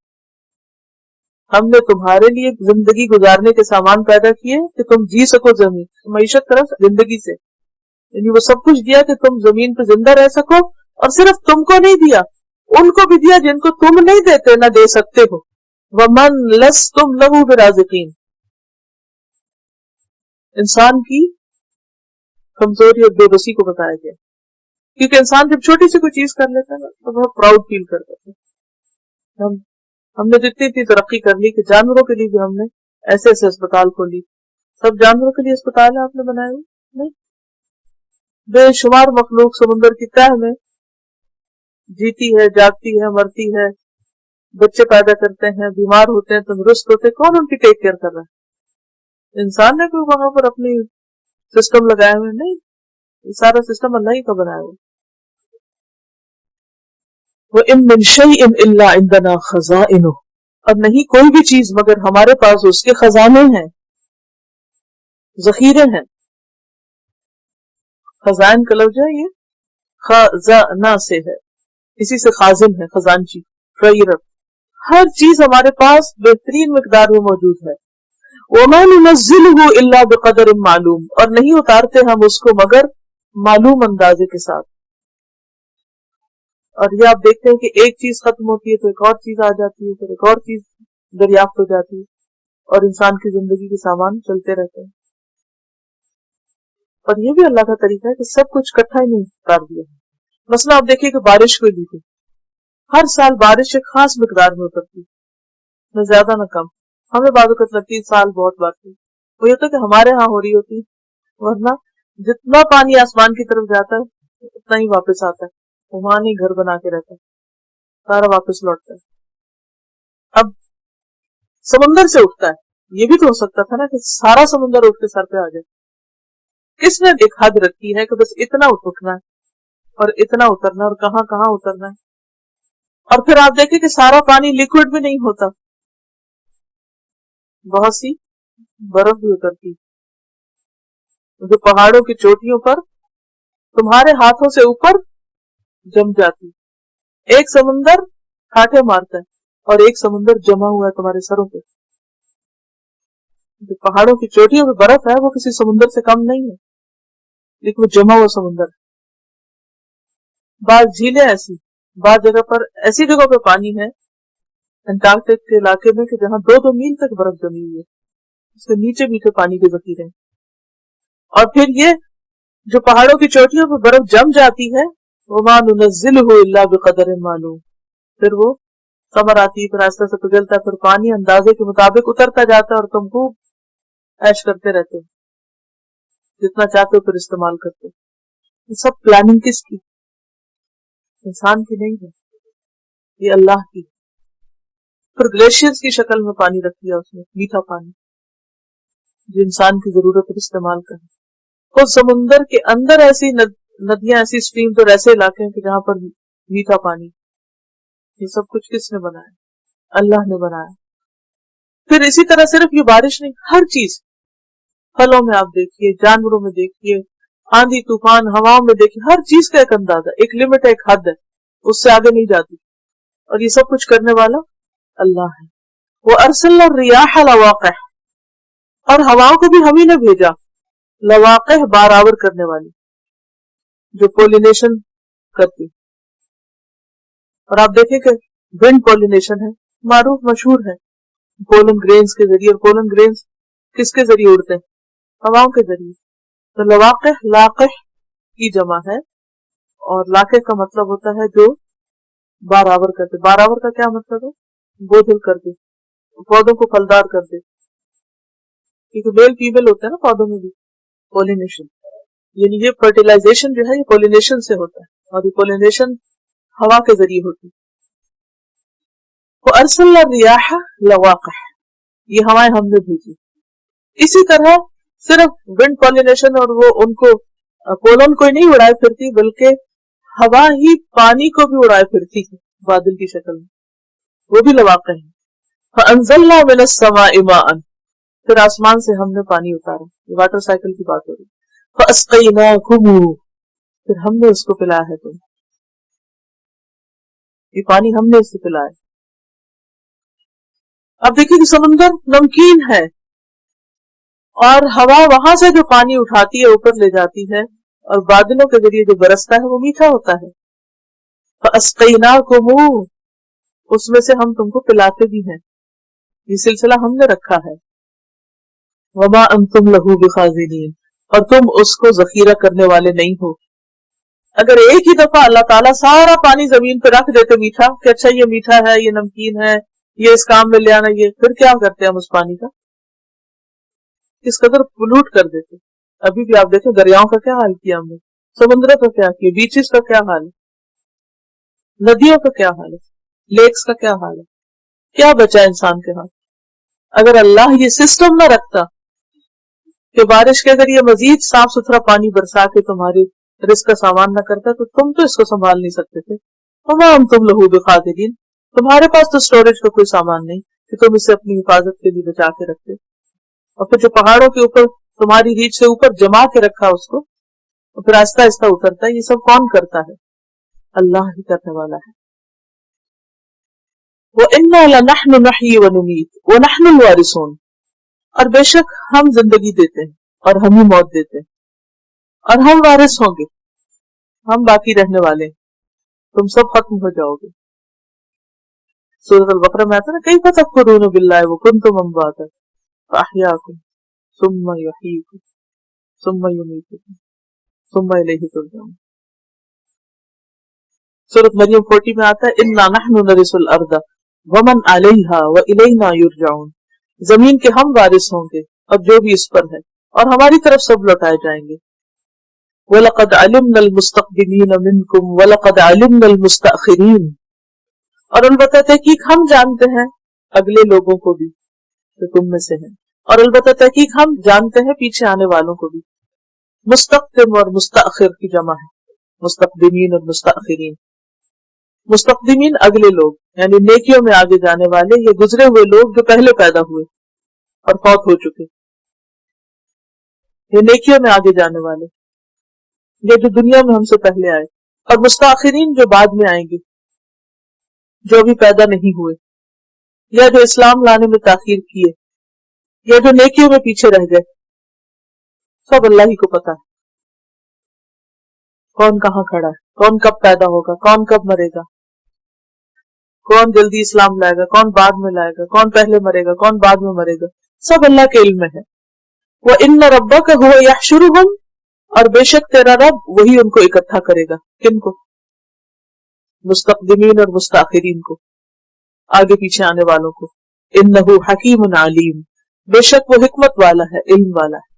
S1: ہم نے تمہارے لیے زندگی گزارنے کے سامان پیدا کیے کہ تم جی سکو زمین معیشت طرف زندگی سے، یعنی وہ سب کچھ دیا کہ تم زمین پہ زندہ رہ سکو. اور صرف تم کو نہیں دیا، ان کو بھی دیا جن کو تم نہیں دیتے نہ دے سکتے ہو. وَمَن لَّسْتُمْ لَهُ بِرَازِقِينَ. انسان کی کمزوری اور بے بسی کو بتایا گیا، کیونکہ انسان جب چھوٹی سی کوئی چیز کر لیتا ہے نا تو بہت پراؤڈ فیل کرتا ہے. ہم نے جتنی اتنی ترقی کر لی کہ جانوروں کے لیے بھی ہم نے ایسے ایسے اسپتال کھولی. سب جانوروں کے لیے اسپتال آپ نے بنائے ہوئے نہیں. بے شمار مخلوق سمندر کی تہہ میں جیتی ہے، جاگتی ہے، مرتی ہے، بچے پیدا کرتے ہیں، بیمار ہوتے ہیں، تندرست ہوتے ہیں. کون ان کی ٹیک کیئر کر رہا ہے؟ انسان نے کوئی وہاں پر اپنی سسٹم لگائے ہوئے نہیں، یہ سارا سسٹم اللہ ہی کا بنایا ہوا. وَإِن مِّن شَيْءٍ إِلَّا عِندَنَا خَزَائِنُهُ، اور نہیں کوئی بھی چیز مگر ہمارے پاس اس کے خزانے ہیں، ذخیرے ہیں. خزائن کا لفظ ہے یہ خزانہ سے ہے، اسی سے خازن ہے، خزانچی، ٹریئر. ہر چیز ہمارے پاس بہترین مقدار میں موجود ہے. وَمَا نُنَزِّلُهُ إِلَّا بِقَدَرٍ معلوم، اور نہیں اتارتے ہم اس کو مگر معلوم اندازے کے ساتھ. اور یہ آپ دیکھتے ہیں کہ ایک چیز ختم ہوتی ہے تو ایک اور چیز آ جاتی ہے، پھر ایک اور چیز دریافت ہو جاتی ہے، اور انسان کی زندگی کے سامان چلتے رہتے ہیں. اور یہ بھی اللہ کا طریقہ ہے کہ سب کچھ اکٹھا ہی نہیں اتار دیا. مثلا آپ دیکھیے کہ بارش کو لیجیے، ہر سال بارش ایک خاص مقدار میں اترتی، نہ زیادہ نہ کم. ہمیں بعض اوقات لگتی ہے سال بہت بار کی، وہ یہ تو کہ ہمارے ہاں ہو رہی ہوتی، ورنہ جتنا پانی آسمان کی طرف جاتا ہے اتنا ہی واپس آتا ہے، وہاں نہیں گھر بنا کے رہتا، سارا واپس لوٹتا ہے۔ اب سمندر سے اٹھتا ہے، یہ بھی تو ہو سکتا تھا نا کہ سارا سمندر اٹھ کے سر پہ آ جائے، کس نے ایک حد رکھی ہے کہ بس اتنا اٹھنا ہے اور اتنا اترنا ہے اور کہاں کہاں اترنا ہے؟ اور پھر آپ دیکھیں کہ سارا پانی لیکوڈ بھی نہیں ہوتا، بہت سی برف بھی اترتی، جو پہاڑوں کی چوٹیوں پر تمہارے ہاتھوں سے اوپر جم جاتی۔ ایک سمندر کھاٹے مارتا ہے اور ایک سمندر جمع ہوا ہے تمہارے سروں پہ۔ جو پہاڑوں کی چوٹیوں پہ برف ہے وہ کسی سمندر سے کم نہیں ہے، لیکن وہ جمع ہوا سمندر۔ بعض جھیلیں ایسی، بعض جگہ پر ایسی جگہ پہ پانی ہے، انٹارکٹک کے علاقے میں، کہ جہاں 2-2 میل تک برف جمی ہوئی ہے، اس کے نیچے میٹھے پانی کے ذخیرے ہیں۔ اور پھر یہ جو پہاڑوں کی چوٹیوں پہ برف جم جاتی ہے، وَمَا نُنَزِّلُهُ إِلَّا بِقَدَرٍ مَعْلُومٍ، پھر وہ سمر آتی ہے، پھر آہستہ سے پگھلتا ہے، پھر پانی اندازے کے مطابق اترتا جاتا ہے اور تم خوب عیش کرتے رہتے ہو، جتنا چاہتے ہو پھر استعمال کرتے ہو۔ یہ سب پلاننگ کس کی؟ انسان کی نہیں ہے، یہ اللہ کی۔ پھر گلیشیئرز کی شکل میں پانی رکھ دیا اس نے، میٹھا پانی جو انسان کی ضرورت ہے استعمال کرے۔ اور سمندر کے اندر ایسی ندیاں، ایسی سٹریمز اور ایسے علاقے ہیں کہ جہاں پر میٹھا پانی، یہ سب کچھ کس نے بنایا؟ اللہ نے بنایا۔ پھر اسی طرح صرف یہ بارش نہیں، ہر چیز، پھلوں میں آپ دیکھیے، جانوروں میں دیکھیے، آندھی طوفان ہواؤں میں دیکھیے، ہر چیز کا ایک اندازہ، ایک لمٹ ہے، ایک حد ہے، اس سے آگے نہیں جاتی، اور یہ سب کچھ کرنے والا اللہ ہے۔ وہ ارسلنا الریاح لواقح، اور ہواؤں کو بھی ہم ہی نے بھیجا، لواقح بارآور کرنے والی، جو پولینیشن کرتی۔ اور آپ دیکھیں کہ ونڈ پولینیشن ہے، معروف مشہور ہے، پولن گرینز کے ذریعے، اور پولن گرینز کس کے ذریعے اڑتے ہیں؟ ہواؤں کے ذریعے۔ تو لواقح لاقح کی جمع ہے، اور لاقح کا مطلب ہوتا ہے جو بارآور کرتے۔ بارآور کا کیا مطلب ہے؟ بوجھل کر دے، پودوں کو پھلدار کر دے، کیونکہ میل فیمیل ہوتا ہے نا پودوں میں بھی، پولینیشن، یعنی یہ فرٹیلائزیشن جو ہے یہ پولینیشن سے ہوتا ہے، اور یہ پولینیشن ہوا کے ذریعے ہوتی۔ وَأَرْسَلْنَا الرِّيَاحَ لَوَاقِحَ، یہ ہوائیں ہم نے بھیجی۔ اسی طرح صرف ونڈ پولینیشن اور وہ ان کو پولن کو ہی نہیں اڑائے پھرتی، بلکہ ہوا ہی پانی کو بھی اڑائے پھرتی ہے بادل کی شکل میں، وہ بھی لواقع ہے۔ فَأَنزَلْنَا مِنَ السَّمَاءِ مَاءً، پھر آسمان سے ہم نے پانی اتارا، یہ واٹر سائیکل کی بات ہو رہی۔ فَأَسْقَيْنَاكُمُ، پھر ہم نے اس کو پلایا ہے تمہیں، یہ پانی ہم نے اس سے پلایا۔ اب دیکھیے کہ سمندر نمکین ہے، اور ہوا وہاں سے جو پانی اٹھاتی ہے اوپر لے جاتی ہے، اور بادلوں کے ذریعے جو برستا ہے وہ میٹھا ہوتا ہے۔ فَأَسْقَيْنَاكُمُ، اس میں سے ہم تم کو پلاتے بھی ہیں، یہ سلسلہ ہم نے رکھا ہے۔ وَمَا أَنْتُمْ لَهُ بِخَازِنِينَ، اور تم اس کو ذخیرہ کرنے والے نہیں ہو۔ اگر ایک ہی دفعہ اللہ تعالیٰ سارا پانی زمین پہ رکھ دیتے میٹھا، کہ اچھا یہ میٹھا ہے، یہ نمکین ہے، یہ اس کام میں لے آنا، یہ پھر کیا کرتے ہم اس پانی کا؟ کس قدر پولوٹ کر دیتے۔ ابھی بھی آپ دیکھیں دریاؤں کا کیا حال کیا ہم نے، سمندروں کا کیا کیا، بیچز کا کیا حال ہے، ندیوں کا کیا حال ہے، لیکس کا کیا حال ہے، کیا بچا انسان کے ہاتھ؟ اگر اللہ یہ سسٹم نہ رکھتا کہ بارش کے ذریعے مزید صاف ستھرا پانی برسا کے تمہارے رزق کا سامان نہ کرتا، تو تم تو اس کو سنبھال نہیں سکتے تھے۔ وما انتم لہو بقادرین، تمہارے پاس تو سٹوریج کا کوئی سامان نہیں کہ تم اسے اپنی حفاظت کے لیے بچا کے رکھتے۔ اور پھر جو پہاڑوں کے اوپر تمہاری ریچھ سے اوپر جما کے رکھا اس کو، اور پھر آہستہ آہستہ اترتا ہے، یہ سب کون کرتا ہے؟ اللہ ہی کرنے والا ہے۔ وَإِنَّا لَنَحْنُ نُحْيِي وَنُمِيتُ وَنَحْنُ الْوَارِثُونَ، اور بے شک ہم زندگی دیتے ہیں اور ہم ہی موت دیتے ہیں، اور ہم وارث ہوں گے، ہم باقی رہنے والے ہیں، تم سب ختم ہو جاؤ گے۔ سورۃ البقرہ میں آتا ہے نا، کیف تکفرون باللہ وکنتم امواتا فاحیاکم ثم یحییکم ثم یمیتکم ثم الیہ ترجعون۔ سورۃ مریم 40 میں آتا ہے انا نحن نرث الارض ومن علیہا والینا یرجعون، زمین کے ہم وارث ہوں گے اور جو بھی اس پر ہے، اور ہماری طرف سب لوٹائے جائیں گے۔ وَلَقَدْ عَلِمْنَا الْمُسْتَقْدِمِينَ مِنْكُمْ وَلَقَدْ عَلِمْنَا الْمُسْتَأْخِرِينَ، اور البتہ تحقیق ہم جانتے ہیں اگلے لوگوں کو بھی جو تم میں سے ہیں، اور البتہ تحقیق ہم جانتے ہیں پیچھے آنے والوں کو بھی۔ مستقدم اور مستأخر کی جمع ہے، مستقدمین اور مستأخرین۔ مستقدمین اگلے لوگ یعنی نیکیوں میں آگے جانے والے، یہ گزرے ہوئے لوگ جو پہلے پیدا ہوئے اور فوت ہو چکے، یہ نیکیوں میں آگے جانے والے، یہ جو دنیا میں ہم سے پہلے آئے، اور مستاخرین جو بعد میں آئیں گے، جو ابھی پیدا نہیں ہوئے، یا جو اسلام لانے میں تاخیر کیے، یا جو نیکیوں میں پیچھے رہ گئے، سب اللہ ہی کو پتا ہے کون کہاں کھڑا ہے، کون کب پیدا ہوگا، کون کب مرے گا، کون جلدی اسلام لائے گا، کون بعد میں لائے گا، کون پہلے مرے گا، کون بعد میں مرے گا، سب اللہ کے علم میں ہے۔ وَإِنَّ رَبَّكَ هُوَ يَحْشُرُهُمْ، اور بے شک تیرا رب وہی ان کو اکٹھا کرے گا۔ کن کو؟ مستقدمین اور مستاخرین کو، آگے پیچھے آنے والوں کو۔ إِنَّهُ حَكِيمٌ عَلِيمٌ، بے شک وہ حکمت والا ہے، علم والا ہے،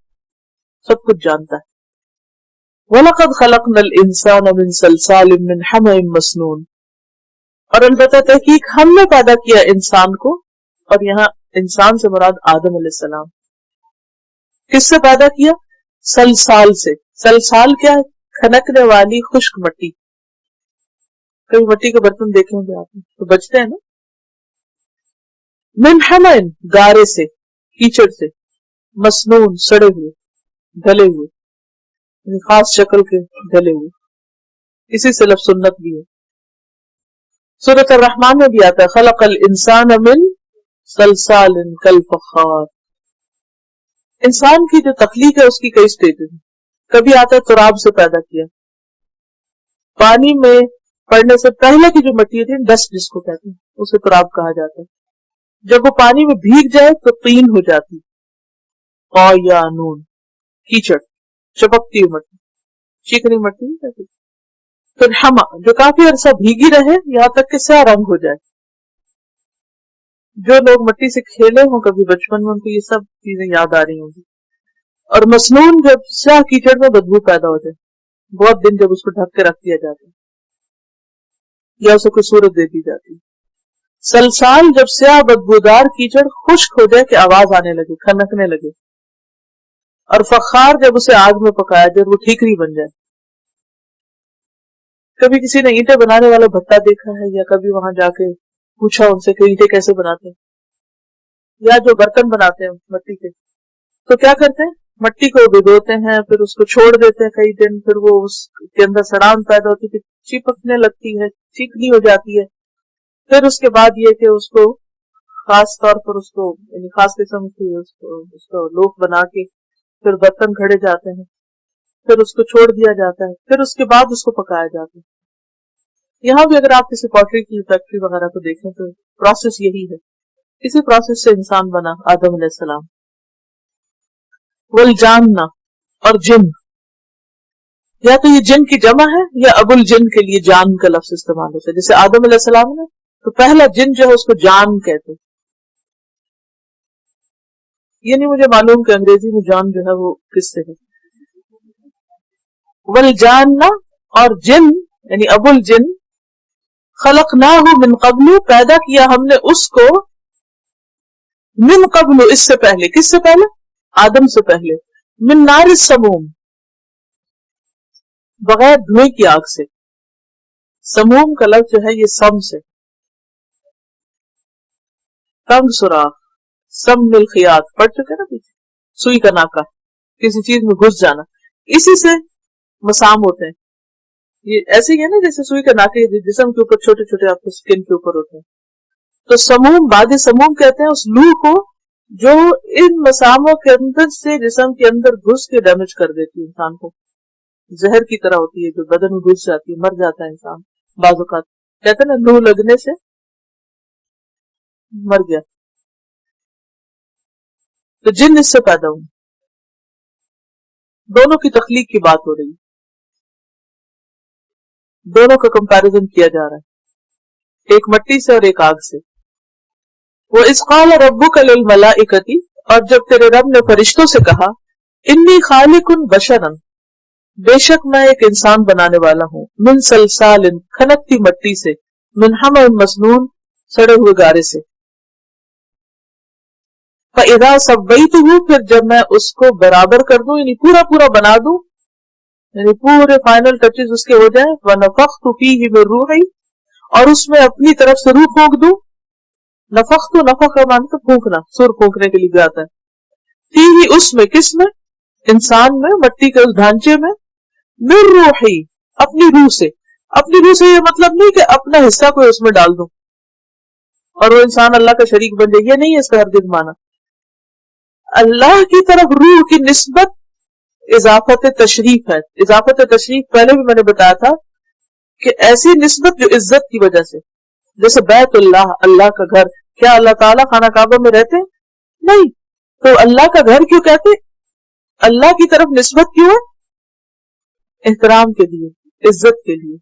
S1: سب کچھ جانتا ہے۔ وَلَقَدْ خَلَقْنَا الْإِنسَانَ مِنْ صَلْصَالٍ مِّنْ حَمَإٍ مَّسْنُونٍ، اور البتہ تحقیق ہم نے پیدا کیا انسان کو، اور یہاں انسان سے مراد آدم علیہ السلام۔ کس سے پیدا کیا؟ سلسال سے۔ سلسال کیا ہے؟ کھنکنے والی خشک مٹی۔ کبھی مٹی کے برتن دیکھیں گے آپ نے تو بچتے ہیں نا۔ من حمئن، گارے سے، کیچڑ سے، مسنون، سڑے ہوئے، گلے ہوئے، یعنی خاص شکل کے گلے ہوئے، اسی سے لفظ سنت بھی ہے۔ سورۃ الرحمن میں بھی آتا ہے خلق الانسان من صلصال کالفخار۔ انسان کی جو تخلیق ہے اس کی کئی سٹیجز ہیں۔ کبھی آتا ہے تراب سے پیدا کیا، پانی میں پڑنے سے پہلے کی جو مٹی تھی، ڈسٹ جس کو کہتے ہیں، اسے تراب کہا جاتا ہے۔ جب وہ پانی میں بھیگ جائے تو طین ہو جاتی، قا یا نون، کیچڑ، چپکتی ہوئی مٹی، چیکنی مٹی نہیں کہتی۔ پھر ہما، جو کافی عرصہ بھیگی رہے یہاں تک کہ سیاہ رنگ ہو جائے۔ جو لوگ مٹی سے کھیلے ہوں کبھی بچپن میں، ان کو یہ سب چیزیں یاد آ رہی ہوں گی۔ اور مسنون، جب سیاہ کیچڑ میں بدبو پیدا ہو جائے، بہت دن جب اس کو ڈھک کے رکھ دیا جاتا ہے یا اسے کوئی صورت دے دی جاتی۔ سلسال، جب سیاہ بدبودار کیچڑ خشک ہو جائے کہ آواز آنے لگے، کھنکنے لگے۔ اور فخار، جب اسے آگ میں پکایا جائے وہ ٹھیکری بن جائے۔ کبھی کسی نے اینٹیں بنانے والا بھٹا دیکھا ہے، یا کبھی وہاں جا کے پوچھا ان سے کہ اینٹیں کیسے بناتے ہیں، یا جو برتن بناتے ہیں مٹی کے، تو کیا کرتے ہیں؟ مٹی کو بھگوتے ہیں، پھر اس کو چھوڑ دیتے ہیں کئی دن، پھر وہ اس کے اندر سڑان پیدا ہوتی ہے، چپکنے لگتی ہے، چیکنی ہو جاتی ہے۔ پھر اس کے بعد یہ کہ اس کو خاص طور پر اس کو یعنی خاص قسم کی اس کو لوک بنا کے پھر برتن گھڑے جاتے ہیں، پھر اس کو چھوڑ دیا جاتا ہے، پھر اس کے بعد اس کو پکایا جاتا ہے۔ یہاں بھی اگر آپ کسی پوٹری کی فیکٹری وغیرہ کو دیکھیں تو پروسیس یہی ہے، اسی پروسیس سے انسان بنا آدم علیہ السلام۔ والجان، اور جن، یا تو یہ جن کی جمع ہے یا ابو الجن کے لیے جان کا لفظ استعمال ہوتا ہے۔ جیسے آدم علیہ السلام نے تو پہلا جن جو ہے اس کو جان کہتے، یہ نہیں مجھے معلوم کہ انگریزی میں جان جو ہے وہ کس سے ہے۔ والجان، اور جن یعنی ابو الجن، خلقناہ من قبل، پیدا کیا ہم نے اس کو، من قبل، اس سے پہلے، کس سے پہلے؟ آدم سے پہلے، من نار السموم، بغیر دھوئیں کی آگ سے۔ سموم کا لفظ جو ہے یہ سم سے، تنگ سوراخ، سم الخیاط، پڑھ چکے نا پیچھے، سوئی کا ناکا، کسی چیز میں گھس جانا، اسی سے مسام ہوتے ہیں۔ یہ ایسے ہی ہے نا جیسے سوئی کا ناکے جسم کے اوپر چھوٹے چھوٹے آپ کے سکن کے اوپر ہوتے ہیں۔ تو سموم، باد سموم کہتے ہیں اس لو کو جو ان مساموں کے اندر سے جسم کے اندر گھس کے ڈیمیج کر دیتی ہے انسان کو، زہر کی طرح ہوتی ہے جو بدن میں گھس جاتی ہے، مر جاتا ہے انسان بعض اوقات۔ کہتے ہیں نا لو لگنے سے مر گیا۔ تو جن اس سے پیدا ہوئے، دونوں کی تخلیق کی بات ہو رہی ہے، دونوں کا کمپیریزن کیا جا رہا ہے، ایک مٹی سے اور ایک آگ سے۔ وَإِذْ قَالَ رَبُّكَ لِلْمَلَائِكَةِ، اور جب تیرے رب نے فرشتوں سے کہا، انی خالق بشرا، بے شک میں ایک انسان بنانے والا ہوں، من سلسال، کھنکتی مٹی سے، من حمأ مسنون، سڑے ہوئے گارے سے، فَإِذَا سَوَّيْتُهُ، پھر جب میں اس کو برابر کر دوں، یعنی پورا پورا بنا دوں، یعنی پورے فائنل ٹچز اس کے ہو جائیں، وَنَفَخْتُ فِيهِ مِن رُوحِي، اور اس میں اپنی طرف سے روح پھونک دوں، نفخت نفخ معنی تو پھونکنا، سر پھونکنے کے لیے بھی آتا ہے، فِيهِ اس میں، کس میں؟ انسان میں، مٹی کے اس ڈھانچے میں، من روحی، اپنی روح سے۔ اپنی روح سے یہ مطلب نہیں کہ اپنا حصہ کوئی اس میں ڈال دوں اور وہ انسان اللہ کا شریک بن جائے، یہ نہیں ہے اس کا ہرگز معنی۔ اللہ کی طرف روح کی نسبت اضافت تشریف ہے۔ اضافت تشریف پہلے بھی میں نے بتایا تھا کہ ایسی نسبت جو عزت کی وجہ سے، جیسے بیت اللہ، اللہ کا گھر، کیا اللہ تعالیٰ خانہ کعبہ میں رہتے؟ نہیں، تو اللہ کا گھر کیوں کہتے؟ اللہ کی طرف نسبت کیوں ہے؟ احترام کے لیے، عزت کے لیے۔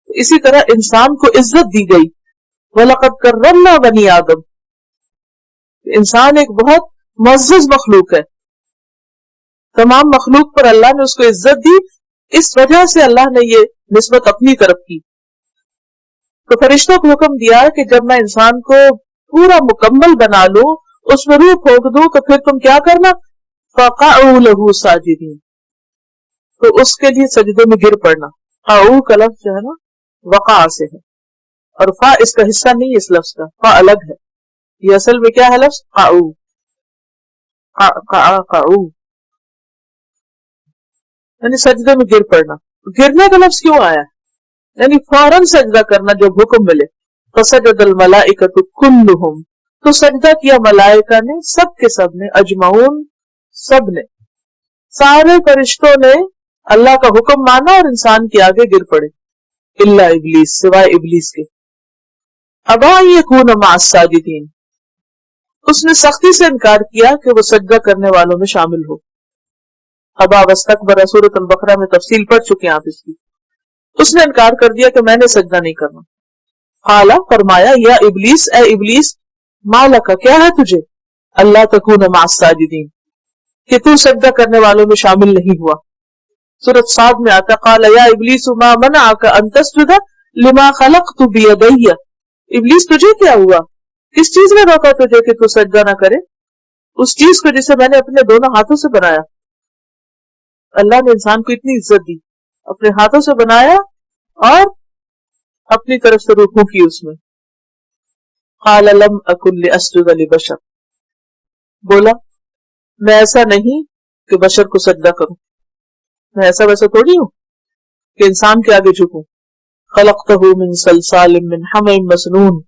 S1: اسی طرح انسان کو عزت دی گئی، وَلَقَدْ كَرَّمْنَا بَنِي آدم، انسان ایک بہت معزز مخلوق ہے، تمام مخلوق پر اللہ نے اس کو عزت دی، اس وجہ سے اللہ نے یہ نسبت اپنی طرف کی۔ تو فرشتوں کو حکم دیا کہ جب میں انسان کو پورا مکمل بنا لوں، اس میں روح پھونک دوں، تو پھر تم کیا کرنا؟ فَقَعُوا لَهُ سَاجِدِينَ، تو اس کے لیے سجدے میں گر پڑنا۔ قعو کا لفظ جو ہے نا وقع سے ہے، اور فا اس کا حصہ نہیں ہے، اس لفظ کا فا الگ ہے، یہ اصل میں کیا ہے لفظ؟ قعو، قعو یعنی سجدے میں گر پڑنا۔ گرنے کا لفظ کیوں آیا؟ یعنی فوراً سجدہ کرنا جب حکم ملے۔ فسجد الملائکۃ کلھم، تو سجدہ کیا ملائکہ نے، سب کے سب نے، اجمعون سب نے، سارے فرشتوں نے اللہ کا حکم مانا اور انسان کے آگے گر پڑے، الا ابلیس، سوائے ابلیس کے۔ ابا یکون مع الساجدین، اس نے سختی سے انکار کیا کہ وہ سجدہ کرنے والوں میں شامل ہو۔ ابا واستکبر، سورۃ البقرہ میں تفصیل پڑھ چکے ہیں آپ اس کی۔ اس نے انکار کر دیا کہ میں نے سجدہ نہیں کرنا۔ قال، فرمایا، یا ابلیس، اے ابلیس، ما لک، کیا ہے تجھے، اللہ تکون مع الساجدین، کہ تو سجدہ کرنے والوں میں شامل نہیں ہوا۔ سورۃ صاد میں آتا، قال یا ابلیس ما منعک ان تسجد لما خلقت بیدی، ابلیس تجھے کیا ہوا، کس چیز نے روکا تجھے کہ تو سجدہ نہ کرے؟ اس چیز کو جسے میں نے اپنے دونوں ہاتھوں سے بنایا۔ اللہ نے انسان کو اتنی عزت دی، اپنے ہاتھوں سے بنایا اور اپنی طرف سے روح پھونکی اس میں۔ قال لم اکن لاسجد لبشر، بولا میں ایسا نہیں کہ بشر کو سجدہ کروں، میں ایسا ویسا تھوڑی ہوں کہ انسان کے آگے جھکوں۔ خلقتہ من صلصال من حمأ مسنون،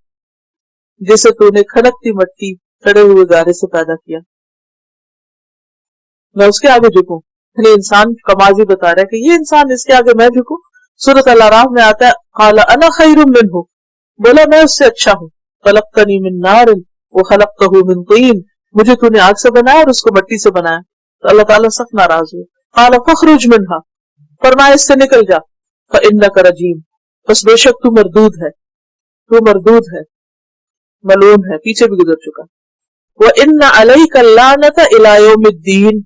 S1: جسے تو نے کھنکتی مٹی، سڑے ہوئے گارے سے پیدا کیا، میں اس کے آگے جھکوں؟ یعنی انسان کا ماضی بتا رہا ہے کہ یہ انسان، اس کے آگے میں جھکوں؟ سورۃ الاعراف میں آتا ہے، قال انا خیر منہ، بولا میں اس سے اچھا ہوں، خلقتنی من نار وخلقتہ من طین، مجھے تو نے آگ سے بنایا اور اس کو مٹی سے بنایا۔ تو اللہ تعالیٰ سخت ناراض ہوئے۔ قال فاخرج منہا، فرمایا اس سے نکل جا، فانک رجیم، بس بے شک تو مردود ہے، تو مردود ہے، ملعون ہے، پیچھے بھی گزر چکا۔ وان علیک اللعنۃ الی یوم الدین،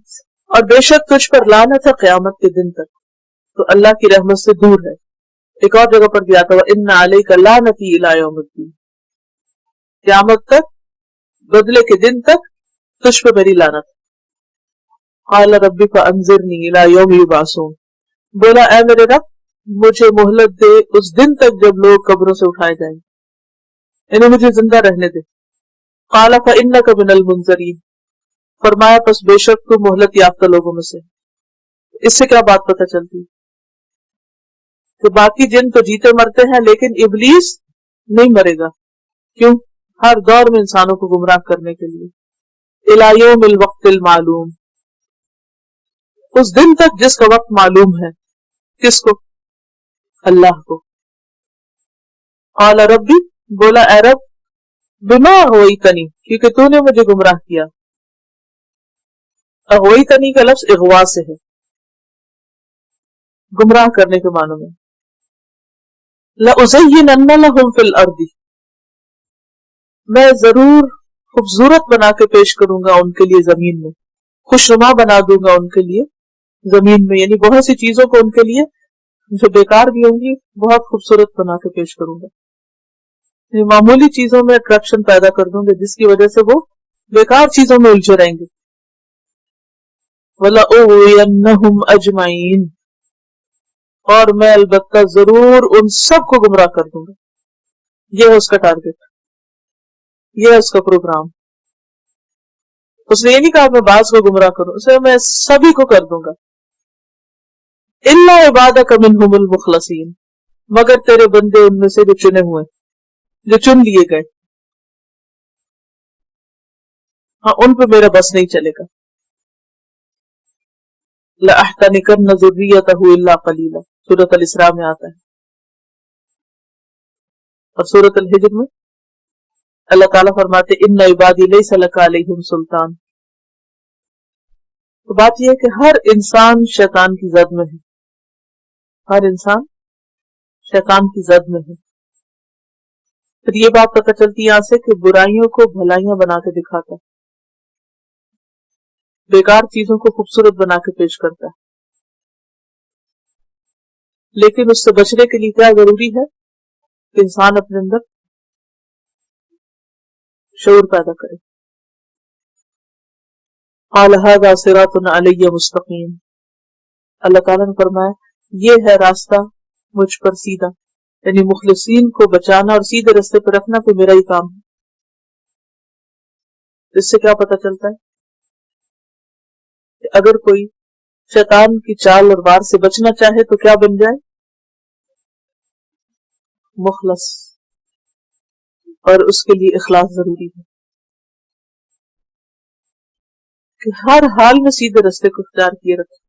S1: اور بے شک تجھ پر لعنت ہے قیامت کے دن تک، تو اللہ کی رحمت سے دور ہے۔ ایک اور جگہ پر بھی آتا ہے وان علیک لعنتی الی یوم الدین، قیامت تک، بدلے کے دن تک تجھ پہ میری لعنت۔ قال رب فانظرنی الی یوم یبعثون، بولا اے میرے رب مجھے مہلت دے اس دن تک جب لوگ قبروں سے اٹھائے جائیں، یعنی مجھے زندہ رہنے دے۔ قال فانک من المنظرین، فرمایا پس بے شک تو مہلت یافتہ لوگوں میں سے۔ اس سے کیا بات پتہ چلتی کہ باقی جن تو جیتے مرتے ہیں لیکن ابلیس نہیں مرے گا، کیوں؟ ہر دور میں انسانوں کو گمراہ کرنے کے لیے۔ الی یوم الوقت المعلوم، اس دن تک جس کا وقت معلوم ہے، کس کو؟ اللہ کو۔ قال ربی، بولا اے رب، بما اغویتنی، کیونکہ تو نے مجھے گمراہ کیا۔ اغویتنی کا لفظ اغوا سے ہے، گمراہ کرنے کے معنوں میں۔ لأزینن لہم فی الارض، میں ضرور خوبصورت بنا کے پیش کروں گا ان کے لیے زمین میں، خوشنما بنا دوں گا ان کے لیے زمین میں، یعنی بہت سی چیزوں کو ان کے لیے جو بیکار بھی ہوں گی بہت خوبصورت بنا کے پیش کروں گا، یعنی معمولی چیزوں میں اٹریکشن پیدا کر دوں گا جس کی وجہ سے وہ بیکار چیزوں میں الجھے رہیں گے۔ وَلَأُغْوِيَنَّهُمْ أَجْمَعِينَ، اور میں البتہ ضرور ان سب کو گمراہ کر دوں گا۔ یہ ہے اس کا ٹارگٹ، یہ ہے اس کا پروگرام۔ اس نے یہ نہیں کہا میں بعض کو گمراہ کروں، اسے میں سبھی کو کر دوں گا۔ إِلَّا عِبَادَكَ مِنْهُمُ الْمُخْلَصِينَ، مگر تیرے بندے ان میں سے جو چنے ہوئے، جو چن لیے گئے، ہاں ان پہ میرا بس نہیں چلے گا۔ لَأَحْتَنِكَنَّ ذُرِّيَّتَهُ إِلَّا قَلِيلًا، سورۃ الاسراء میں آتا ہے، اور سورۃ الحجر میں اللہ تعالیٰ فرماتے إِنَّ عِبَادِي لَيْسَ لَكَ عَلَيْهِمْ سُلْطَان۔ تو بات یہ ہے کہ ہر انسان شیطان کی زد میں ہے، ہر انسان شیطان کی زد میں ہے۔ پھر یہ بات پتہ چلتی ہے یہاں سے کہ برائیوں کو بھلائیاں بنا کے دکھاتا ہے، بیکار چیزوں کو خوبصورت بنا کے پیش کرتا ہے، لیکن اس سے بچنے کے لیے کیا ضروری ہے کہ انسان اپنے اندر شعور پیدا کرے۔ قال هذا صراط علی مستقیم، اللہ تعالیٰ نے فرمایا یہ ہے راستہ مجھ پر سیدھا، یعنی مخلصین کو بچانا اور سیدھے رستے پر رکھنا تو میرا ہی کام ہے۔ اس سے کیا پتہ چلتا ہے کہ اگر کوئی شیطان کی چال اور وار سے بچنا چاہے تو کیا بن جائے؟ مخلص، اور اس کے لیے اخلاص ضروری ہے کہ ہر حال میں سیدھے رستے کو اختیار کیے رکھے،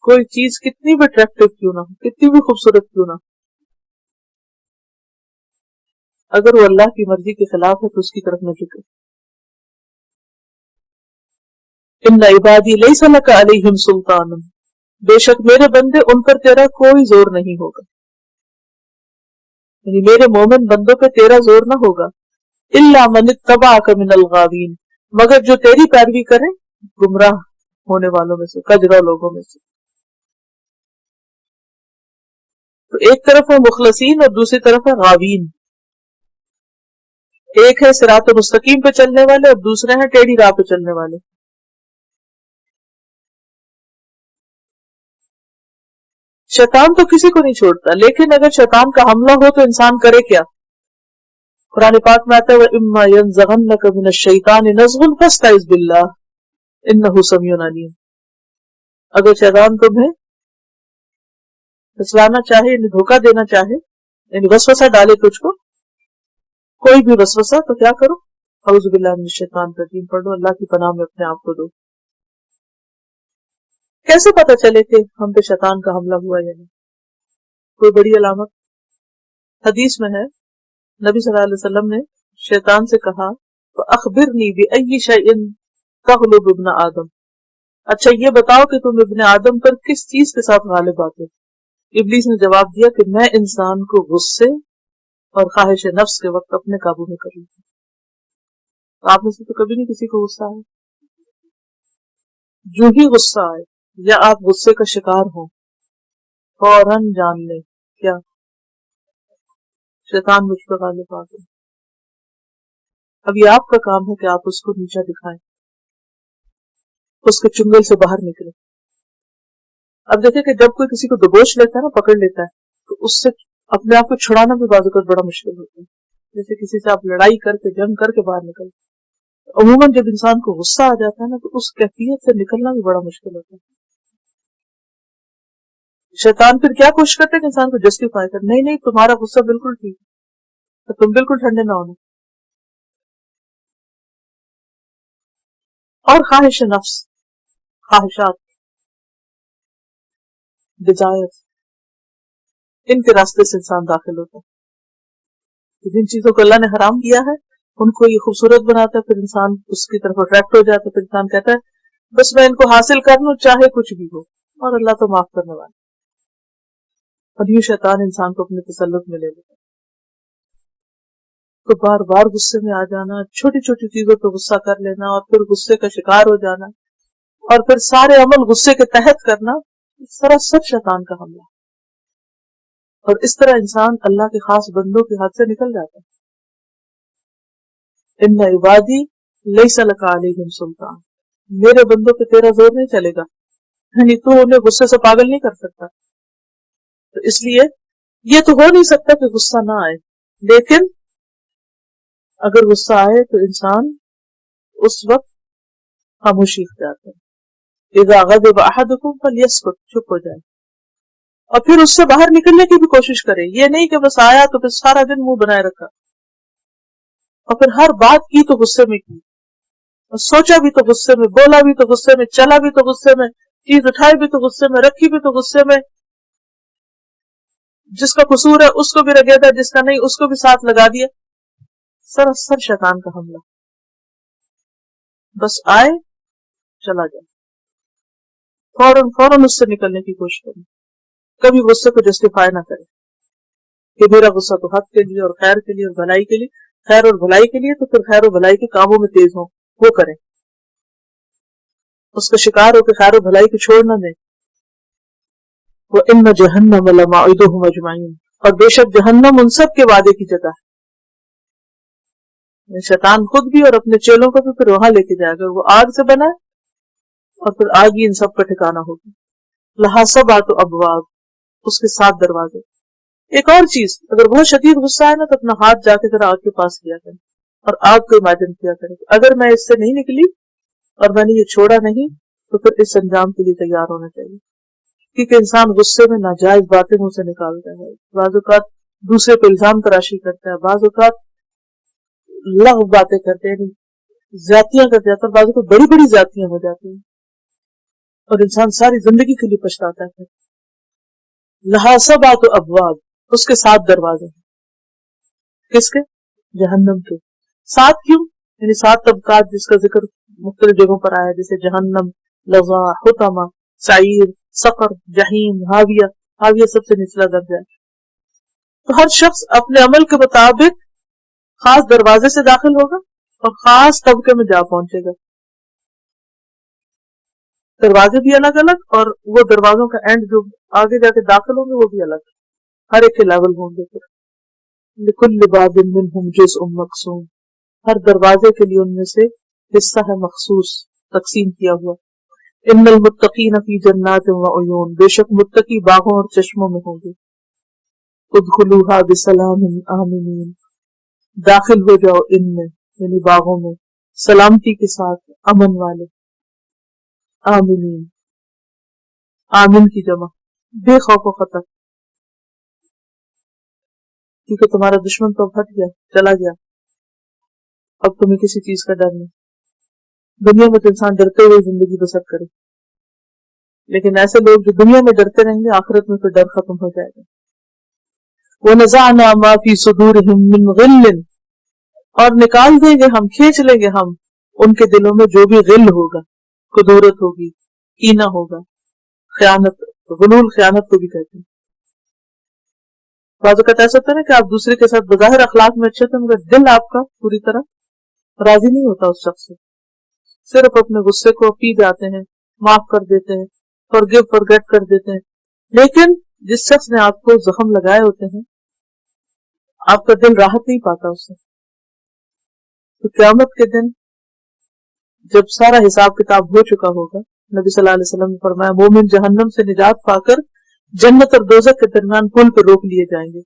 S1: کوئی چیز کتنی بھی اٹریکٹیو کیوں نہ ہو، کتنی بھی خوبصورت کیوں نہ ہو، اگر وہ اللہ کی مرضی کے خلاف ہے تو اس کی طرف نہ جھکے۔ ان عبادی لیس لک علیہم سلطان، بے شک میرے بندے ان پر تیرا کوئی زور نہیں ہوگا، یعنی میرے مومن بندوں پہ تیرا زور نہ ہوگا۔ الا من اتبعک من الغاوین، مگر جو تیری پیروی کریں گمراہ ہونے والوں میں سے، کجرا لوگوں میں سے۔ تو ایک طرف ہے مخلصین اور دوسری طرف ہے غاوین، ایک ہے صراط مستقیم پہ چلنے والے اور دوسرے ہیں ٹیڑھی راہ پہ چلنے والے۔ شیطان تو کسی کو نہیں چھوڑتا، لیکن اگر شیطان کا حملہ ہو تو انسان کرے کیا؟ قرآن پاک میں آتا ہے وَإِمَّا يَنزَغَنَّكَ مِنَ الشَّيْطَانِ نَزْغٌ فَاسْتَعِذْ بِاللَّهِ إِنَّهُ سَمِيعٌ عَلِيمٌ، اگر شیطان تمہیں پھسلانا چاہے، یعنی دھوکہ دینا چاہے، یعنی وسوسہ ڈالے تجھ کو، کوئی بھی وسوسہ، تو کیا کرو؟ اعوذ باللہ من الشیطان الرجیم پڑھ لو، اللہ کی پناہ میں اپنے آپ کو دو۔ کیسے پتہ چلے کہ ہم پہ شیطان کا حملہ ہوا یا نہیں؟ کوئی بڑی علامت حدیث میں ہے، نبی صلی اللہ علیہ وسلم نے شیطان سے کہا فَأَخْبِرْنِي بِأَيِّ شَيْءٍ تَغْلُبُ ابْنَ آدم، اچھا یہ بتاؤ کہ تم ابن آدم پر کس چیز کے ساتھ غالب آتے ہو؟ ابلیس نے جواب دیا کہ میں انسان کو غصے اور خواہش نفس کے وقت اپنے قابو میں کر لیتا ہوں۔ آپ میں سے تو کبھی نہیں کسی کو غصہ آئے؟ جو ہی غصہ آئے یا آپ غصے کا شکار ہوں، فوراً جان لیں کیا شیطان مجھ پہ غالب آ گیا۔ اب یہ آپ کا کام ہے کہ آپ اس کو نیچا دکھائیں، اس کے چنگل سے باہر نکلیں۔ اب دیکھیں کہ جب کوئی کسی کو دبوچ لیتا ہے نا، پکڑ لیتا ہے، تو اس سے اپنے آپ کو چھڑانا بھی بعض اوقات بڑا مشکل ہوتا ہے۔ جیسے کسی سے آپ لڑائی کر کے جنگ کر کے باہر نکلتے، عموماً جب انسان کو غصہ آ جاتا ہے نا تو اس کیفیت سے نکلنا بھی بڑا مشکل ہوتا ہے۔ شیطان پھر کیا کوشش کرتے ہیں کہ انسان کو جسٹیفائی کر، نہیں نہیں تمہارا غصہ بالکل ٹھیک ہے، تو تم بالکل ٹھنڈے نہ ہونا۔ اور خواہش نفس، خواہشات، ڈیزائر، ان کے راستے سے انسان داخل ہوتا ہے۔ جن چیزوں کو اللہ نے حرام کیا ہے ان کو یہ خوبصورت بناتا ہے، پھر انسان اس کی طرف اٹریکٹ ہو جاتا ہے، پھر انسان کہتا ہے بس میں ان کو حاصل کر لوں چاہے کچھ بھی ہو، اور اللہ تو معاف کرنے والا۔ اور یوں شیطان انسان کو اپنے تسلط میں لے لیتا ہے۔ تو بار بار غصے میں آ جانا، چھوٹی چھوٹی چیزوں پہ غصہ کر لینا اور پھر غصے کا شکار ہو جانا اور پھر سارے عمل غصے کے تحت کرنا، سراسر شیطان کا حملہ. اور اس طرح انسان اللہ کے خاص بندوں کے ہاتھ سے نکل جاتا ہے. ان عبادی لیس لک علیہم سلطان، میرے بندوں پہ تیرا زور نہیں چلے گا، یعنی تو انہیں غصے سے پاگل نہیں کر سکتا. تو اس لیے یہ تو ہو نہیں سکتا کہ غصہ نہ آئے، لیکن اگر غصہ آئے تو انسان اس وقت خاموشی اختیار کرے. اذا غضب احدکم فلیسکت، چپ ہو جائے اور پھر اس سے باہر نکلنے کی بھی کوشش کرے. یہ نہیں کہ بس آیا تو پھر سارا دن منہ بنائے رکھا اور پھر ہر بات کی تو غصے میں کی، اور سوچا بھی تو غصے میں، بولا بھی تو غصے میں، چلا بھی تو غصے میں، چیز اٹھائی بھی تو غصے میں، رکھی بھی تو غصے میں. جس کا قصور ہے اس کو بھی رگے دیا، جس کا نہیں اس کو بھی ساتھ لگا دیا. سراسر شیطان کا حملہ. بس آئے چلا جائے، فوراً فوراً اس سے نکلنے کی کوشش کریں. کبھی غصے کو جسٹیفائی نہ کرے کہ میرا غصہ تو حق کے لیے اور خیر کے لیے اور بھلائی کے لیے، خیر اور بھلائی کے لیے تو پھر خیر و بھلائی کے کاموں میں تیز ہوں، وہ کریں. اس کا شکار ہو کہ خیر و بھلائی کو چھوڑ نہ دیں. وَإِنَّ جَهَنَّمَ لَمَوْعِدُهُمْ أَجْمَعِينَ، اور بے شک جہنم ان سب کے وعدے کی جگہ ہے. شیطان خود بھی اور اپنے چیلوں کو بھی پھر وہاں لے کے جائے گا. وہ آگ سے بنا ہے اور پھر آگ ہی ان سب کا ٹھکانہ ہوگی. لَهَا سَبْعَةُ أَبْوَابٍ، اس کے 7 دروازے. ایک اور چیز، اگر بہت شدید غصہ ہے نا تو اپنا ہاتھ جا کے ذرا آگ کے پاس کیا کرے اور آگ کو امیجن کیا کرے کہ اگر میں اس سے نہیں نکلی اور میں نے یہ چھوڑا نہیں تو پھر اس انجام کے لیے تیار ہونا چاہیے. کیونکہ انسان غصے میں ناجائز باتیں منہ سے نکالتا ہے، بعض اوقات دوسرے پہ الزام تراشی کرتا ہے، بعض اوقات لغو باتیں کرتے ہیں، زیادتیاں کر جاتا ہے، بعض اوقات بڑی بڑی زیادتیاں ہو جاتی ہیں اور انسان ساری زندگی کے لیے پچھتاتا ہے. لہا سبعۃ ابواب، اس کے 7 دروازے ہیں. کس کے؟ جہنم کے. 7 کیوں؟ یعنی 7 طبقات جس کا ذکر مختلف جگہوں پر آیا، جیسے جہنم، لظا، حطمہ، سعیر، سقر، جہیم، حاویہ. حاویہ سب سے نچلا درجہ ہے. تو ہر شخص اپنے عمل کے مطابق خاص دروازے سے داخل ہوگا اور خاص طبقے میں جا پہنچے گا. دروازے بھی الگ الگ اور وہ دروازوں کا اینڈ جو آگے جا کے داخل ہوں گے وہ بھی الگ، ہر ایک کے لیول ہوں گے. پھر لِكُلِّ بَابٍ مِّنْهُمْ جُزْءٌ مَّقْسُومٌ، ہر دروازے کے لیے ان میں سے حصہ ہے مخصوص، تقسیم کیا ہوا. ان المتقین فی جنات وعیون، بے شک متقی باغوں اور چشموں میں ہوں گے. ادخلوها بسلام آمنین، داخل ہو جاؤ ان میں یعنی باغوں میں سلامتی کے ساتھ، امن والے. آمنین، آمن کی جمع، بے خوف و خطر، کیونکہ تمہارا دشمن تو اب ہٹ گیا، چلا گیا، اب تمہیں کسی چیز کا ڈر نہیں. دنیا میں تو انسان ڈرتے ہوئے زندگی بسر کرے، لیکن ایسے لوگ جو دنیا میں ڈرتے رہیں گے آخرت میں پھر ڈر ختم ہو جائے گا. وَنَزَعْنَا مَا فِي صُدُورِهِم مِّن غِلٍّ، اور نکال دیں گے ہم، کھینچ لیں گے ہم ان کے دلوں میں جو بھی غل ہوگا، کدورت ہوگی، کینہ ہوگا، خیانت. غلول خیانت کو بھی کہتے ہیں. بعض اوقات ایسا ہوتا ہے نا کہ آپ دوسرے کے ساتھ بظاہر اخلاق میں اچھے تھے مگر دل آپ کا پوری طرح راضی نہیں ہوتا اس شخص سے. صرف اپنے غصے کو پی جاتے ہیں، معاف کر دیتے ہیں، forgive forget کر دیتے ہیں، لیکن جس شخص نے آپ کو زخم لگائے ہوتے ہیں آپ کا دل راحت نہیں پاتا اس سے. تو قیامت کے دن جب سارا حساب کتاب ہو چکا ہوگا، نبی صلی اللہ علیہ وسلم نے فرمایا مومن جہنم سے نجات پا کر جنت اور دوزخ کے درمیان پل پہ روک لیے جائیں گے.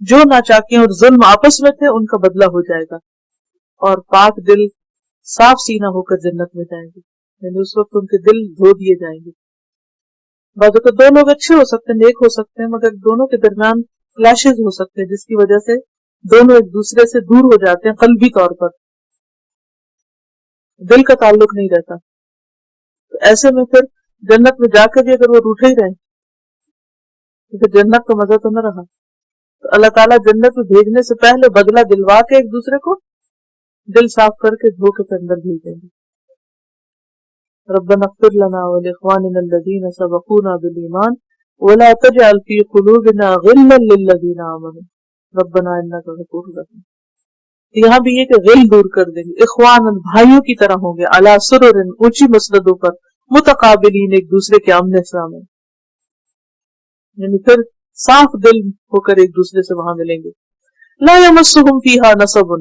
S1: جو ناچاکیاں اور ظلم آپس میں تھے ان کا بدلہ ہو جائے گا اور پاک دل صاف سینہ ہو کر جنت میں جائیں گے. یعنی اس وقت ان کے دل دھو دیے جائیں گے. بعض اوقات 2 لوگ اچھے ہو سکتے ہیں، نیک ہو سکتے ہیں، مگر دونوں کے درمیان کلیشز ہو سکتے ہیں جس کی وجہ سے دونوں ایک دوسرے سے دور ہو جاتے ہیں قلبی طور پر، دل کا تعلق نہیں رہتا. تو ایسے میں پھر جنت میں جا کے بھی اگر وہ روٹھے ہی رہیں تو پھر جنت کا مزہ تو نہ رہا. تو اللہ تعالیٰ جنت میں بھیجنے سے پہلے بدلہ دلوا کے ایک دوسرے کو دل صاف کر کے دھوکے کے اندر بھیج دیں گے. ربنا اغفر لنا ولاخواننا الذين سبقونا بالایمان ولا تجعل في قلوبنا غلا للذين آمنوا ربنا انك غفور رحیم. یہاں بھی یہ کہ غل دور کر دیں گے، اخوان بھائیوں کی طرح ہوں گے، علی سرر اونچی مسندوں پر، متقابلین ایک دوسرے کے آمنے سامنے، یعنی پھر صاف دل ہو کر ایک دوسرے سے وہاں ملیں گے۔ لا یمسہم فیہا نصب،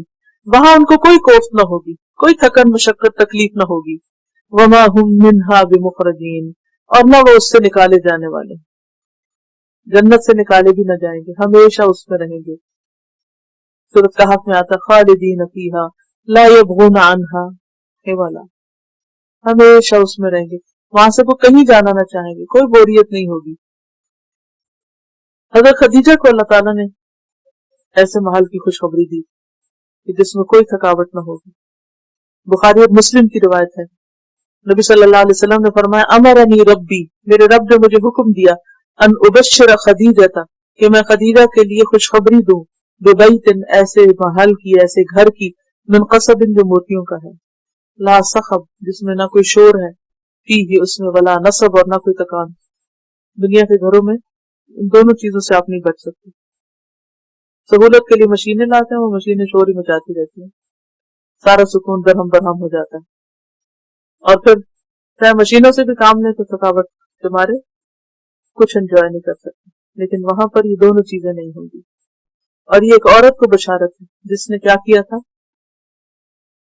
S1: وہاں ان کو کوئی کوفت نہ ہوگی، کوئی تھکن مشقت تکلیف نہ ہوگی، وما ہم منہا بمخرجین، اور نہ وہ اس سے نکالے جانے والے، جنت سے نکالے بھی نہ جائیں گے، ہمیشہ اس میں رہیں گے۔ سورۃ کہف میں آتا خالدین فیہا لا یبغون عنہا حولا، ہمیشہ اس میں رہیں گے، وہاں سے وہ کہیں جانا نہ چاہیں گے، کوئی بوریت نہیں ہوگی۔ حضرت خدیجہ کو اللہ تعالیٰ نے ایسے محل کی خوشخبری دی کہ جس میں کوئی تھکاوٹ نہ ہوگی۔ بخاری اور مسلم کی روایت ہے، نبی صلی اللہ علیہ وسلم نے فرمایا امرنی ربی، میرے رب نے مجھے حکم دیا، ان ابشر خدیجہ، کہ میں خدیجہ کے لیے خوشخبری دوں، ببیت، ایسے محل کی، ایسے گھر کی، من قصب، جو موتیوں کا ہے، لا صخب، جس میں نہ کوئی شور ہے، فیہ، اس میں، ولا نصب، اور نہ کوئی تکان۔ دنیا کے گھروں میں ان دونوں چیزوں سے آپ نہیں بچ سکتے۔ سہولت کے لیے مشینیں لاتے ہیں، وہ مشینیں شور ہی مچاتی رہتی ہیں، سارا سکون درہم برہم ہو جاتا ہے، اور پھر چاہے مشینوں سے بھی کام لیں تو تھکاوٹ کے مارے کچھ انجوائے نہیں کر سکتے، لیکن وہاں پر یہ دونوں چیزیں نہیں ہوں گی۔ اور یہ ایک عورت کو بشارت ہے جس نے کیا کیا تھا،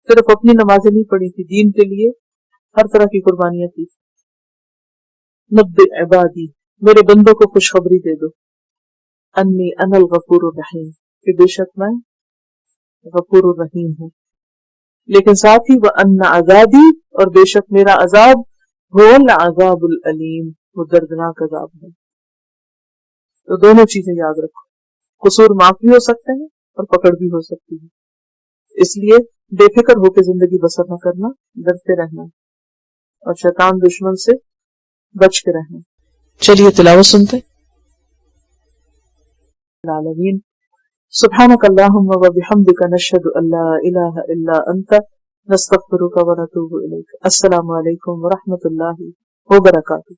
S1: صرف اپنی نمازیں نہیں پڑھی تھی، دین کے لیے ہر طرح کی قربانیاں کی۔ نبئ عبادی، میرے بندوں کو خوشخبری دے دو، انی انا الغفور الرحیم، کہ بے شک میں غفور الرحیم ہوں، لیکن ساتھ ہی وان عذابی، اور بے شک میرا عذاب، هو العذاب العلیم، وہ دردناک عذاب ہے۔ تو دونوں چیزیں یاد رکھو، قصور معاف بھی ہو سکتے ہیں اور پکڑ بھی ہو سکتی ہے، اس لیے بے فکر ہو کے زندگی بسر نہ کرنا، ڈرتے رہنا، اور شیطان دشمن سے بچ کے رہنا۔ چلیے تلاوت سنتے۔ العالمین، سبحانک اللہم و بحمدک، نشہد ان لا الہ الا انت، نستغفرک و نتوب الیک۔ السلام علیکم ورحمۃ اللہ وبرکاتہ۔